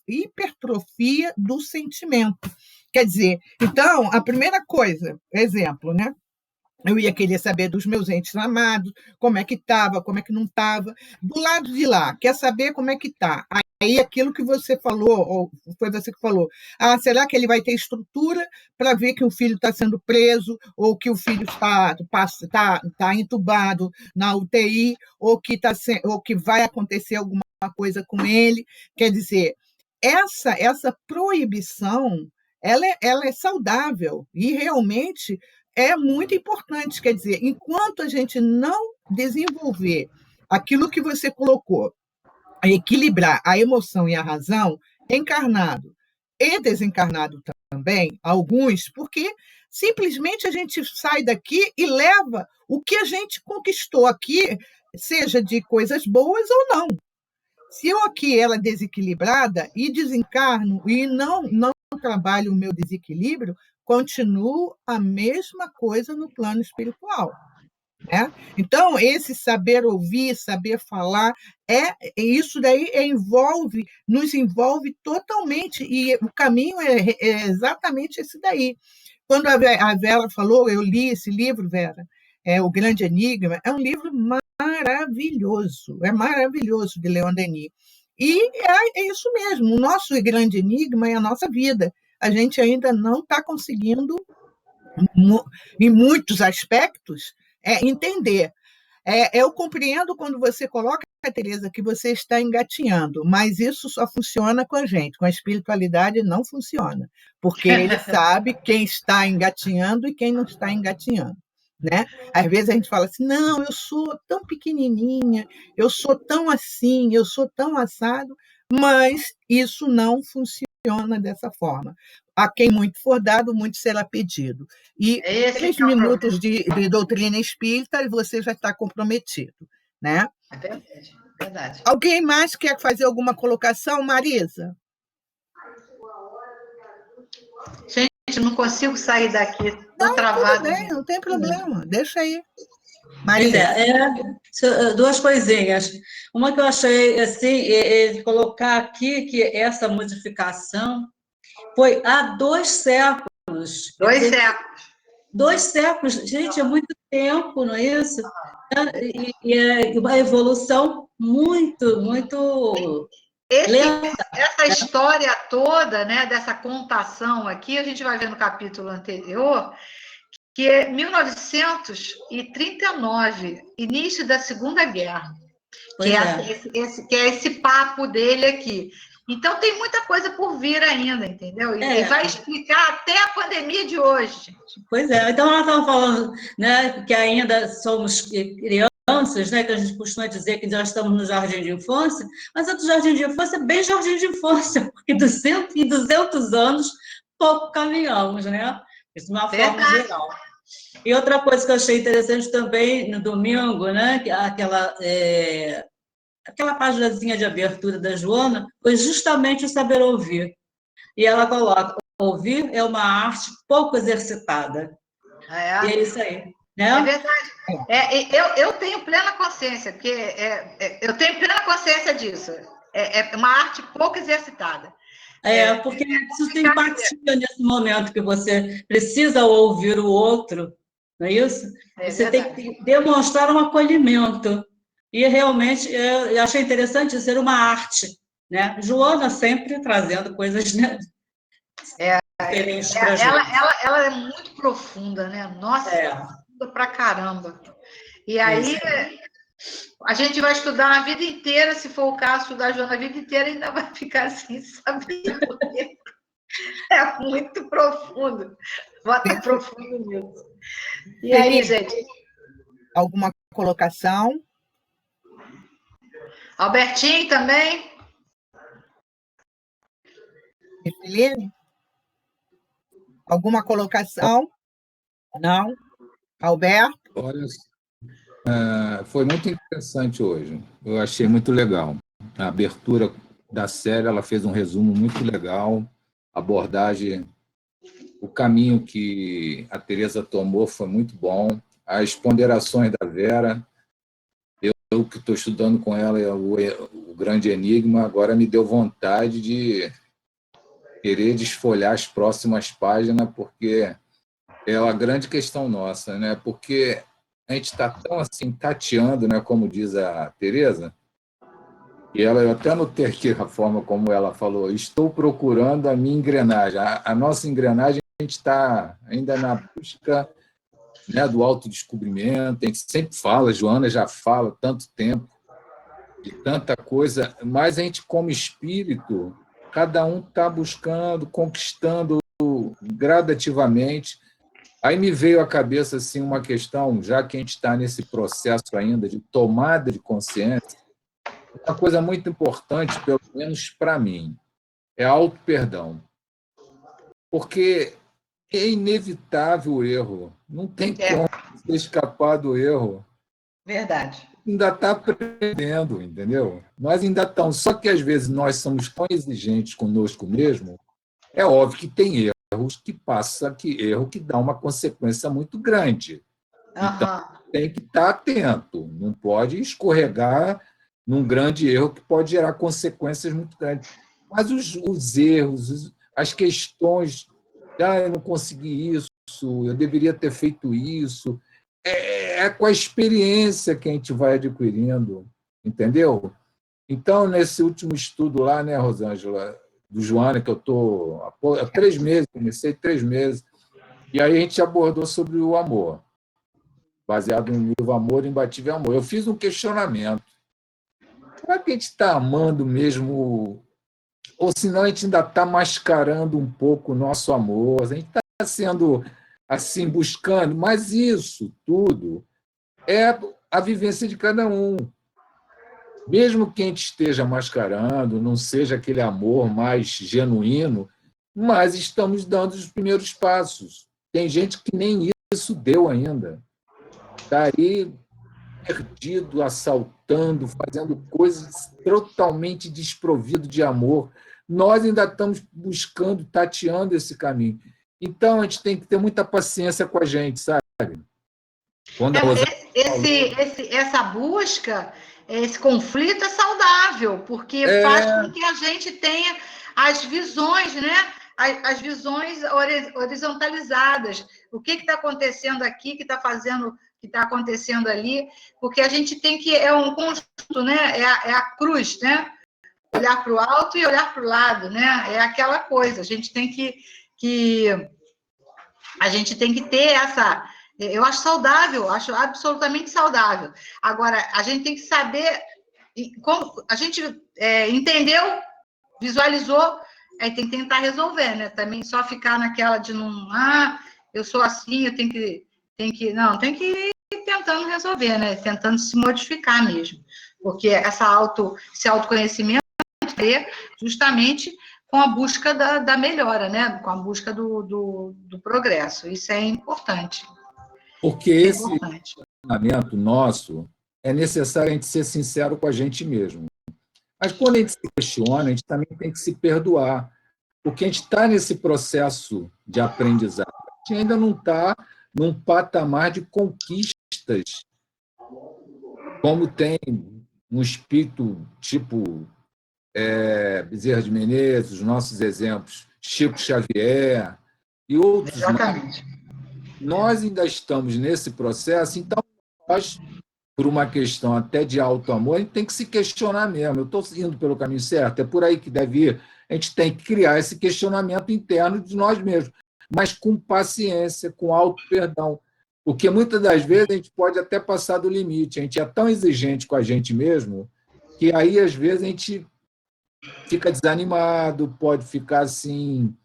A: hipertrofia do sentimento. Quer dizer, então, a primeira coisa, exemplo, né? Eu ia querer saber dos meus entes amados, como é que estava, como é que não estava. Do lado de lá, quer saber como é que está. Aí aquilo que você falou, ou foi você que falou, será que ele vai ter estrutura para ver que o filho está sendo preso, ou que o filho está entubado na UTI, ou que vai acontecer alguma coisa com ele? Quer dizer, essa proibição, ela é saudável e realmente é muito importante. Quer dizer, enquanto a gente não desenvolver aquilo que você colocou, equilibrar a emoção e a razão, encarnado e desencarnado também, alguns, porque simplesmente a gente sai daqui e leva o que a gente conquistou aqui, seja de coisas boas ou não. Se eu aqui ela é desequilibrada e desencarno e não trabalho o meu desequilíbrio, continuo a mesma coisa no plano espiritual. Né? Então, esse saber ouvir, saber falar, isso daí nos envolve totalmente, e o caminho é exatamente esse daí. Quando a Vera falou, eu li esse livro, Vera, O Grande Enigma, é um livro maravilhoso de Leon Denis. E é isso mesmo, o nosso grande enigma é a nossa vida. A gente ainda não está conseguindo, em muitos aspectos, entender. Eu compreendo quando você coloca, Tereza, que você está engatinhando, mas isso só funciona com a gente, com a espiritualidade não funciona, porque ele sabe quem está engatinhando e quem não está engatinhando. Né? Às vezes a gente fala assim, não, eu sou tão pequenininha, eu sou tão assim, eu sou tão assado, mas isso não funciona dessa forma. A quem muito for dado, muito será pedido. E 3 minutos de doutrina espírita e você já está comprometido. Né?
B: É verdade, verdade.
A: Alguém mais quer fazer alguma colocação, Marisa?
B: Gente, não consigo sair daqui, estou travada.
A: Tudo bem, não tem problema, deixa aí.
E: Marisa. Duas coisinhas. Uma que eu achei, assim, colocar aqui que essa modificação foi há 2 séculos.
B: 2 séculos.
E: 2 séculos, gente, é muito tempo, não é isso? E é uma evolução muito, muito lenta.
B: Essa história toda, né, dessa contação aqui, a gente vai ver no capítulo anterior, que é 1939, início da Segunda Guerra, que é esse papo dele aqui. Então, tem muita coisa por vir ainda, entendeu? E vai explicar até a pandemia de hoje, gente.
E: Pois é. Então, nós estamos falando, né, que ainda somos crianças, né, que a gente costuma dizer que já estamos no jardim de infância, mas o jardim de infância é bem jardim de infância, porque 200 anos pouco caminhamos, né? Isso de uma forma geral. E outra coisa que eu achei interessante também, no domingo, né, aquela páginazinha de abertura da Joana, foi justamente o saber ouvir. E ela coloca, ouvir é uma arte pouco exercitada. E é isso aí. Né?
B: É verdade. Eu tenho plena consciência, porque eu tenho plena consciência disso. É uma arte pouco exercitada.
E: Porque isso tem empatia nesse momento que você precisa ouvir o outro, não é isso? Você tem que demonstrar um acolhimento. E realmente eu achei interessante ser uma arte, né? Joana sempre trazendo coisas, né, diferentes para a gente.
B: Ela é muito profunda, né? Nossa, profunda pra caramba. E aí a gente vai estudar a vida inteira, se for o caso, estudar a Joana a vida inteira, ainda vai ficar assim, sabendo. É muito profundo. Bota profundo nisso. E aí, gente?
A: Alguma colocação?
B: Albertinho também?
A: Felipe? Alguma colocação? Não? Alberto?
F: Olha, foi muito interessante hoje. Eu achei muito legal. A abertura da série, ela fez um resumo muito legal. A abordagem, o caminho que a Tereza tomou foi muito bom. As ponderações da Vera, eu que estou estudando com ela o Grande Enigma, agora me deu vontade de querer desfolhar as próximas páginas, porque é uma grande questão nossa, né? Porque a gente está tão assim, tateando, né? Como diz a Tereza, e ela, eu até anotei aqui a forma como ela falou, estou procurando a minha engrenagem. A nossa engrenagem, a gente está ainda na busca, né, do autodescobrimento, a gente sempre fala, Joana já fala há tanto tempo, de tanta coisa, mas a gente, como espírito, cada um está buscando, conquistando gradativamente. Aí me veio à cabeça assim, uma questão, já que a gente está nesse processo ainda de tomada de consciência, uma coisa muito importante, pelo menos para mim, é auto-perdão. Porque é inevitável o erro. Não tem como você escapar do erro.
B: Verdade.
F: Ainda está aprendendo, entendeu? Nós ainda estamos. Só que, às vezes, nós somos tão exigentes conosco mesmo, é óbvio que tem erros que passa, erro que dá uma consequência muito grande. Então, tem que estar atento. Não pode escorregar num grande erro que pode gerar consequências muito grandes. Mas os erros, as questões, eu não consegui isso, eu deveria ter feito isso. É com a experiência que a gente vai adquirindo, entendeu? Então, nesse último estudo lá, né, Rosângela, do Joana, que eu estou há 3 meses, comecei 3 meses, e aí a gente abordou sobre o amor, baseado no livro Amor, Imbatível Amor. Eu fiz um questionamento. Será que a gente está amando mesmo, ou senão a gente ainda está mascarando um pouco o nosso amor? A gente está sendo assim, buscando, mas isso tudo é a vivência de cada um. Mesmo que a gente esteja mascarando, não seja aquele amor mais genuíno, mas estamos dando os primeiros passos. Tem gente que nem isso deu ainda. Está aí perdido, assaltando, fazendo coisas totalmente desprovido de amor. Nós ainda estamos buscando, tateando esse caminho. Então, a gente tem que ter muita paciência com a gente, sabe? Quando a Rosângela
B: Essa busca, esse conflito é saudável, porque faz com que a gente tenha as visões, né? As visões horizontalizadas. O que está acontecendo aqui, que está acontecendo ali, porque a gente tem que, é um conjunto, né? É a cruz, né? Olhar para o alto e olhar para o lado, né? É aquela coisa, a gente tem que ter essa. Eu acho saudável, acho absolutamente saudável. Agora, a gente tem que saber, como a gente entendeu, visualizou, aí tem que tentar resolver, né? Também só ficar naquela de não, eu sou assim, eu tenho que não, tem que ir tentando resolver, né? Tentando se modificar mesmo. Porque esse autoconhecimento é justamente com a busca da melhora, né? Com a busca do progresso. Isso é importante.
F: Porque esse treinamento nosso é necessário a gente ser sincero com a gente mesmo. Mas quando a gente se questiona, a gente também tem que se perdoar. Porque a gente está nesse processo de aprendizado. A gente ainda não está num patamar de conquistas, como tem um espírito tipo Bezerra de Menezes, os nossos exemplos, Chico Xavier e outros.
B: Exatamente.
F: Nós ainda estamos nesse processo, então nós, por uma questão até de auto-amor, a gente tem que se questionar mesmo. Eu estou indo pelo caminho certo? É por aí que deve ir. A gente tem que criar esse questionamento interno de nós mesmos, mas com paciência, com auto-perdão. Porque muitas das vezes a gente pode até passar do limite. A gente é tão exigente com a gente mesmo que aí, às vezes, a gente fica desanimado, pode ficar assim,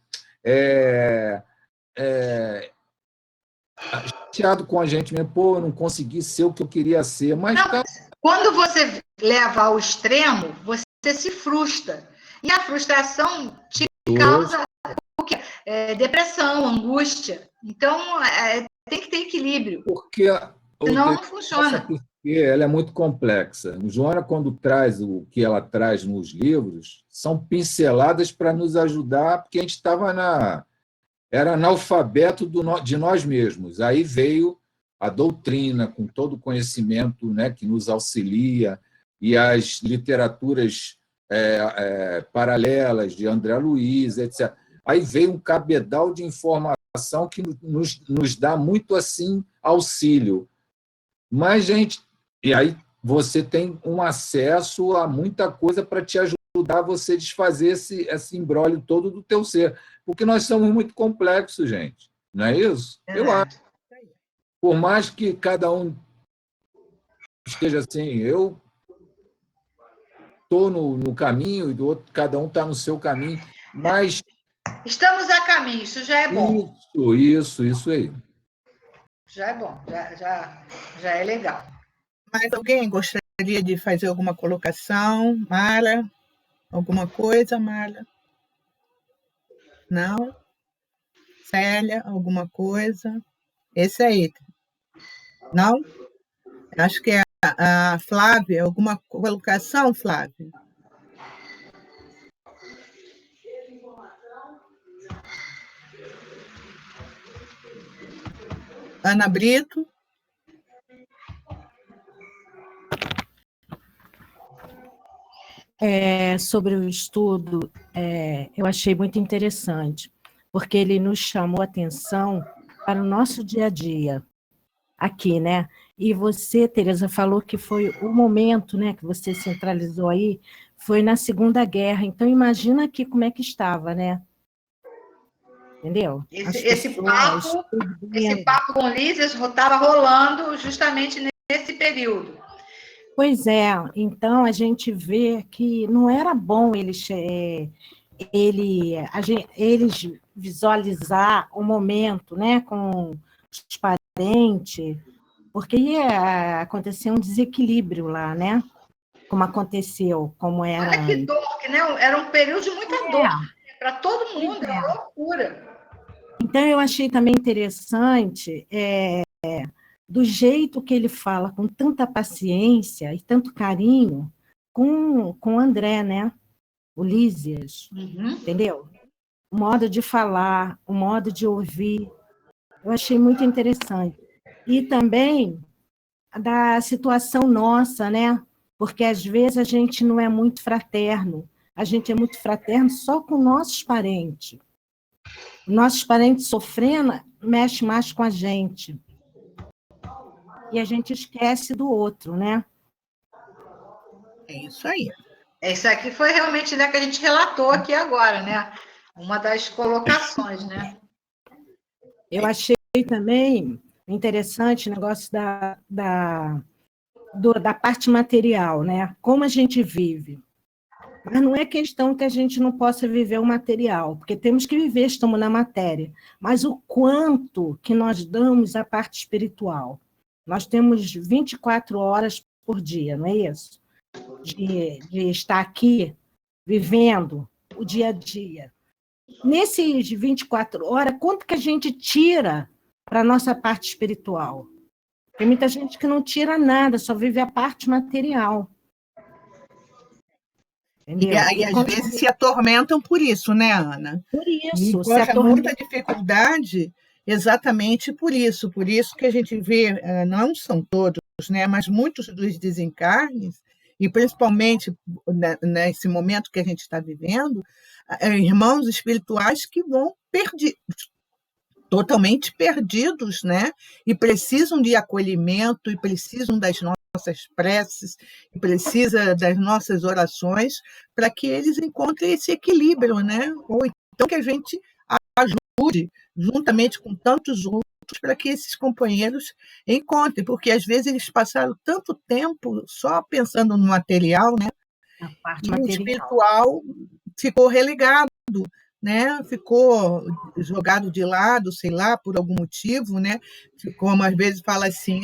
F: chateado com a gente mesmo, eu não consegui ser o que eu queria ser, mas
B: não, quando você leva ao extremo, você se frustra. E a frustração te causa o quê? Depressão, angústia. Então, tem que ter equilíbrio.
F: Porque
B: senão não funciona.
F: Ela é muito complexa. Joana, quando traz o que ela traz nos livros, são pinceladas para nos ajudar, porque a gente era analfabeto de nós mesmos. Aí veio a doutrina, com todo o conhecimento, né, que nos auxilia, e as literaturas paralelas de André Luiz, etc. Aí veio um cabedal de informação que nos dá muito assim auxílio. Mas, gente, e aí você tem um acesso a muita coisa para te ajudar a você desfazer esse imbróglio todo do teu ser. Porque nós somos muito complexos, gente. Não é isso? Eu acho. Por mais que cada um esteja assim, eu estou no caminho e do outro, cada um está no seu caminho, mas...
B: Estamos a caminho, isso já é bom.
F: Isso aí.
B: Já é bom, já é legal.
A: Mais alguém gostaria de fazer alguma colocação? Mara? Alguma coisa, Mara? Não? Célia, alguma coisa? Esse aí. Não? Acho que é a Flávia. Alguma colocação, Flávia? Ana Brito?
G: Sobre o estudo, eu achei muito interessante, porque ele nos chamou a atenção para o nosso dia a dia aqui, né? E você, Tereza, falou que foi o momento, né, que você centralizou aí, foi na Segunda Guerra. Então, imagina aqui como é que estava, né? Entendeu?
B: Esse papo com Lízias estava rolando justamente nesse período.
G: Pois é, então a gente vê que não era bom eles visualizar o momento, né, com os parentes, porque ia acontecer um desequilíbrio lá, né? Como aconteceu, como era.
B: Olha que dor, né? Era um período de muita dor para todo mundo, era uma loucura.
G: Então, eu achei também interessante do jeito que ele fala, com tanta paciência e tanto carinho, com o André, né? O Lízias, entendeu? O modo de falar, o modo de ouvir, eu achei muito interessante. E também da situação nossa, né? Porque às vezes a gente não é muito fraterno, a gente é muito fraterno só com nossos parentes. Nossos parentes sofrendo mexe mais com a gente. E a gente esquece do outro, né?
A: É isso aí.
B: Isso aqui foi realmente, né, que a gente relatou aqui agora, né? Uma das colocações, né?
G: Eu achei também interessante o negócio da parte material, né? Como a gente vive. Mas não é questão que a gente não possa viver o material, porque temos que viver, estamos na matéria. Mas o quanto que nós damos à parte espiritual. Nós temos 24 horas por dia, não é isso? De estar aqui vivendo o dia a dia. Nesses 24 horas, quanto que a gente tira para a nossa parte espiritual? Tem muita gente que não tira nada, só vive a parte material.
A: E às vezes se atormentam por isso, né, Ana?
G: Por isso.
A: E encontra muita dificuldade exatamente por isso que a gente vê, não são todos, né, mas muitos dos desencarnes, e principalmente nesse momento que a gente está vivendo, irmãos espirituais que vão perdidos, totalmente perdidos, né? E precisam de acolhimento, e precisam das nossas preces, e precisa das nossas orações para que eles encontrem esse equilíbrio, né? Ou então que a gente ajude, juntamente com tantos outros, para que esses companheiros encontrem, porque às vezes eles passaram tanto tempo só pensando no material, né?
G: A parte
A: e
G: material.
A: O espiritual ficou relegado, né? Ficou jogado de lado, sei lá, por algum motivo, né? Como às vezes fala assim,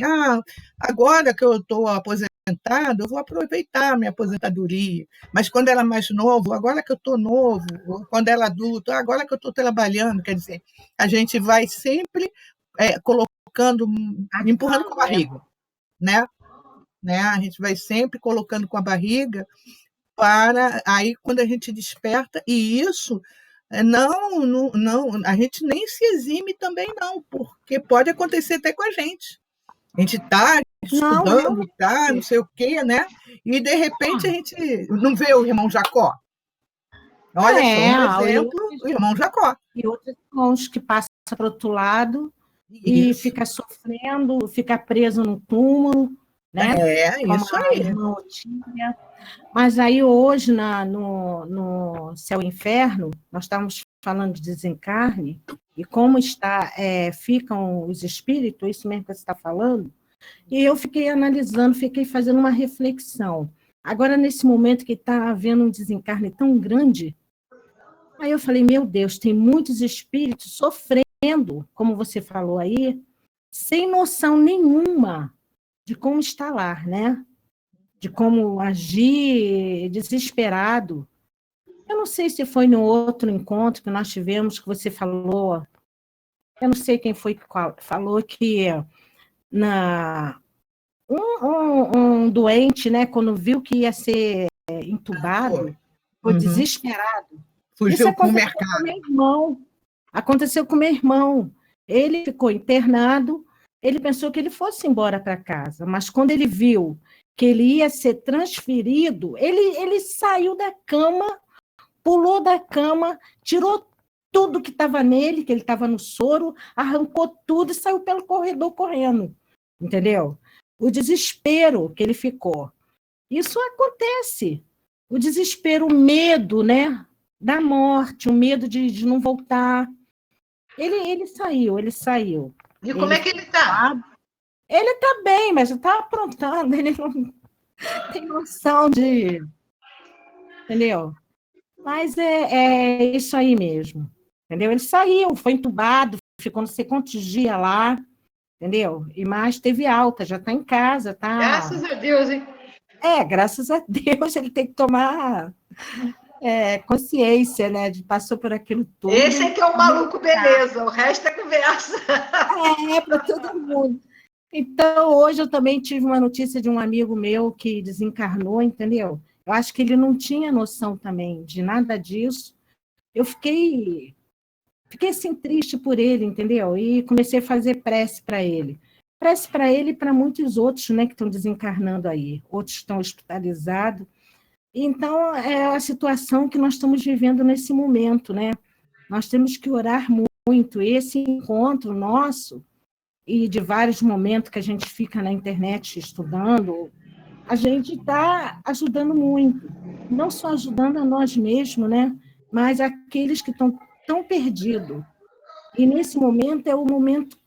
A: agora que eu estou aposentado, eu vou aproveitar a minha aposentadoria, mas quando era mais novo, agora que eu estou novo, ou quando era adulto, agora que eu estou trabalhando, quer dizer, a gente vai sempre colocando, empurrando com a barriga, né? A gente vai sempre colocando com a barriga para aí quando a gente desperta, e isso não, a gente nem se exime também não, porque pode acontecer até com a gente. A gente está estudando, não sei o quê, né? E de repente a gente não vê o irmão Jacó. Olha só um exemplo, o irmão Jacó.
G: E outros irmãos que passam para o outro lado e fica sofrendo, fica preso no túmulo, né?
A: Isso aí.
G: Mas aí hoje, no Céu e Inferno, nós estávamos falando de desencarne, e como ficam os espíritos, isso mesmo que você está falando, e eu fiquei analisando, fiquei fazendo uma reflexão. Agora, nesse momento que está havendo um desencarne tão grande, aí eu falei, meu Deus, tem muitos espíritos sofrendo, como você falou aí, sem noção nenhuma de como está lá, né? De como agir, desesperado. Eu não sei se foi no outro encontro que nós tivemos, que você falou, eu não sei quem foi que falou que um doente, né, quando viu que ia ser entubado, foi desesperado.
A: Fugiu para o mercado.
G: Aconteceu com meu irmão. Ele ficou internado, ele pensou que ele fosse embora para casa, mas quando ele viu que ele ia ser transferido, ele saiu da cama, pulou da cama, tirou tudo que estava nele, que ele estava no soro, arrancou tudo e saiu pelo corredor correndo, entendeu? O desespero que ele ficou. Isso acontece. O desespero, o medo, né, da morte, o medo de não voltar. Ele saiu.
B: E como é que ele está?
G: Ele está bem, mas está aprontando, ele não tem noção de... Entendeu? Mas é isso aí mesmo, entendeu? Ele saiu, foi entubado, ficou não sei quantos dias lá, entendeu? E mais teve alta, já está em casa, tá?
B: Graças a Deus, hein?
G: Graças a Deus, ele tem que tomar consciência, né? De passou por aquilo tudo.
B: Esse é que é o maluco, beleza, o resto é conversa.
G: Para todo mundo. Então, hoje eu também tive uma notícia de um amigo meu que desencarnou, entendeu? Eu acho que ele não tinha noção também de nada disso. Eu fiquei assim, triste por ele, entendeu? E comecei a fazer prece para ele. Prece para ele e para muitos outros, né, que estão desencarnando aí. Outros estão hospitalizados. Então, é a situação que nós estamos vivendo nesse momento, né? Nós temos que orar muito. Esse encontro nosso, e de vários momentos que a gente fica na internet estudando, a gente está ajudando muito. Não só ajudando a nós mesmos, né? Mas aqueles que estão tão perdidos. E nesse momento é o momento,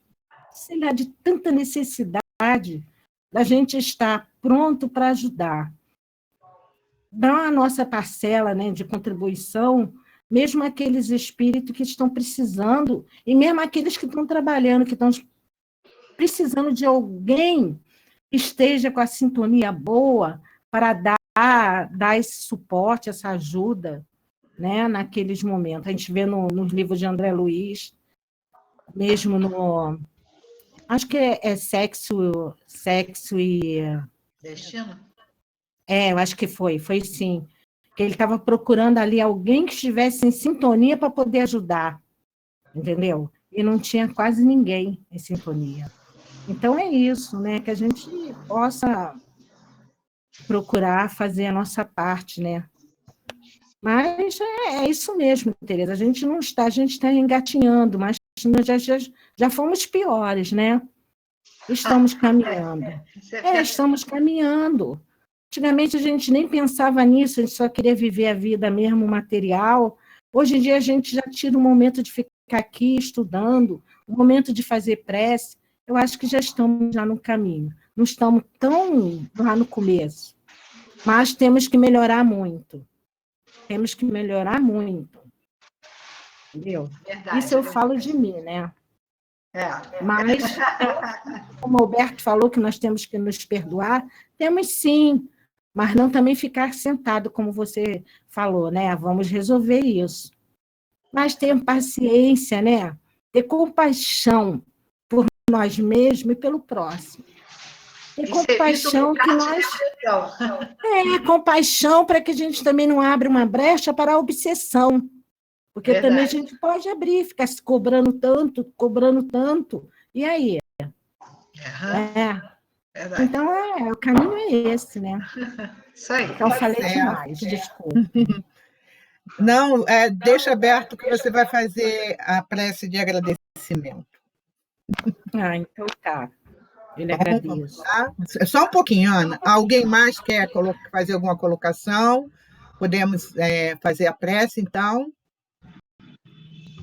G: sei lá, de tanta necessidade da gente estar pronto para ajudar. Dar a nossa parcela, né, de contribuição, mesmo aqueles espíritos que estão precisando, e mesmo aqueles que estão trabalhando, que estão precisando de alguém que esteja com a sintonia boa para dar esse suporte, essa ajuda, né, naqueles momentos. A gente vê nos livros de André Luiz, mesmo no... Acho que é Sexo e...
B: Destino?
G: Eu acho que foi sim. Que ele estava procurando ali alguém que estivesse em sintonia para poder ajudar, entendeu? E não tinha quase ninguém em sintonia. Então é isso, né? Que a gente possa procurar fazer a nossa parte, né? Mas é isso mesmo, Tereza. A gente está engatinhando, mas nós já fomos piores, né? Estamos caminhando. Estamos caminhando. Antigamente a gente nem pensava nisso, a gente só queria viver a vida mesmo material. Hoje em dia a gente já tira um momento de ficar aqui estudando, um momento de fazer prece. Eu acho que já estamos já no caminho. Não estamos tão lá no começo, mas temos que melhorar muito. Temos que melhorar muito. Entendeu?
B: Verdade,
G: isso eu falo de mim, né? Mas, como o Alberto falou que nós temos que nos perdoar, temos sim, mas não também ficar sentado, como você falou, né? Vamos resolver isso. Mas ter paciência, né? Ter compaixão por nós mesmos e pelo próximo. Ter compaixão que nós... compaixão para que a gente também não abra uma brecha para a obsessão. Porque verdade. Também a gente pode abrir, ficar se cobrando tanto. E aí? Então, o caminho é esse, né?
B: Isso aí.
G: Então, falei demais, desculpa.
A: Não, deixa aberto que você vai fazer a prece de agradecimento.
G: Então tá. Eu lhe agradeço.
A: Tá? Só um pouquinho, Ana. Alguém mais quer fazer alguma colocação? Podemos fazer a prece, então?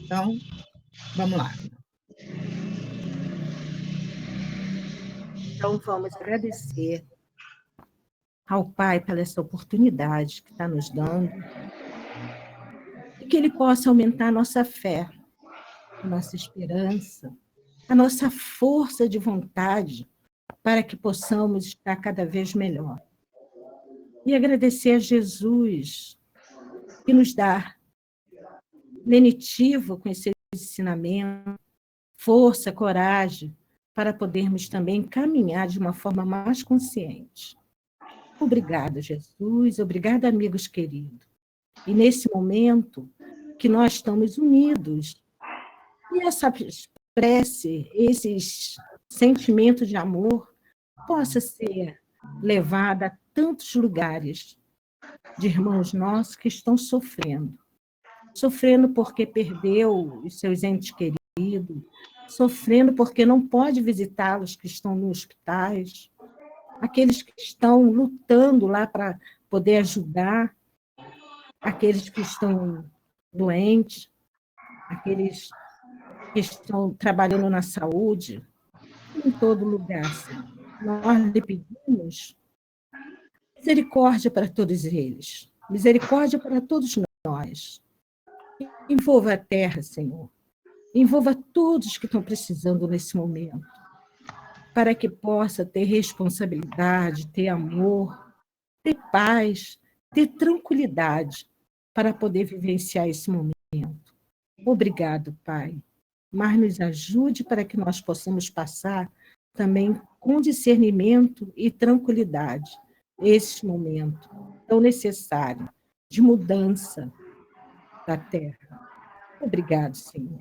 A: Então, vamos lá.
G: Então, vamos agradecer ao Pai pela essa oportunidade que está nos dando e que Ele possa aumentar a nossa fé, a nossa esperança, a nossa força de vontade para que possamos estar cada vez melhor. E agradecer a Jesus que nos dá lenitivo com esse ensinamento, força, coragem, para podermos também caminhar de uma forma mais consciente. Obrigada, Jesus. Obrigada, amigos queridos. E nesse momento que nós estamos unidos, e essa prece, esses sentimentos de amor, possa ser levada a tantos lugares de irmãos nossos que estão sofrendo. sofrendo porque perdeu os seus entes queridos, sofrendo porque não pode visitá-los que estão nos hospitais, aqueles que estão lutando lá para poder ajudar, aqueles que estão doentes, aqueles que estão trabalhando na saúde, em todo lugar, Senhor. Nós lhe pedimos misericórdia para todos eles, misericórdia para todos nós. Envolva a terra, Senhor. Envolva todos que estão precisando nesse momento, para que possa ter responsabilidade, ter amor, ter paz, ter tranquilidade para poder vivenciar esse momento. Obrigado, Pai. Mas nos ajude para que nós possamos passar também com discernimento e tranquilidade esse momento tão necessário de mudança da terra. Obrigado, Senhor.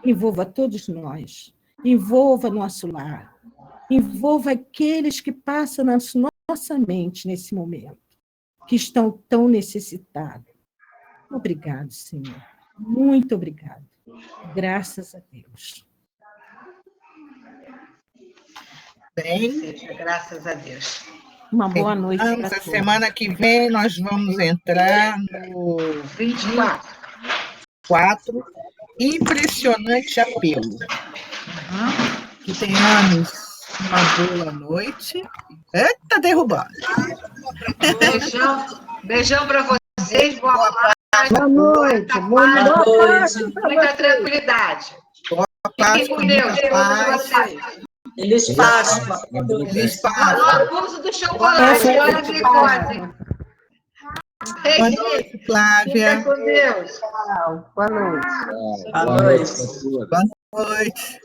G: Envolva todos nós, envolva nosso lar, envolva aqueles que passam na nossa mente nesse momento, que estão tão necessitados. Obrigado, Senhor. Muito obrigado. Graças a Deus.
A: Bem,
B: Graças a Deus.
G: Uma boa noite para
A: a
G: todos.
A: semana que vem nós vamos entrar no 24. Impressionante apelo. Que tenhamos uma boa noite. Eita, derrubando.
B: Beijão para vocês. Boa paz.
C: Boa noite. Boa noite.
B: Muita tranquilidade.
A: Paz,
B: com Deus.
A: paz.
E: Feliz Páscoa.
A: Feliz
B: Não
A: Páscoa.
B: abuso do chocolate. Olha a glicose.
A: Boa noite, Flávia.
B: Fica com Deus.
C: Boa noite.
F: Boa noite a todos.
A: Boa noite.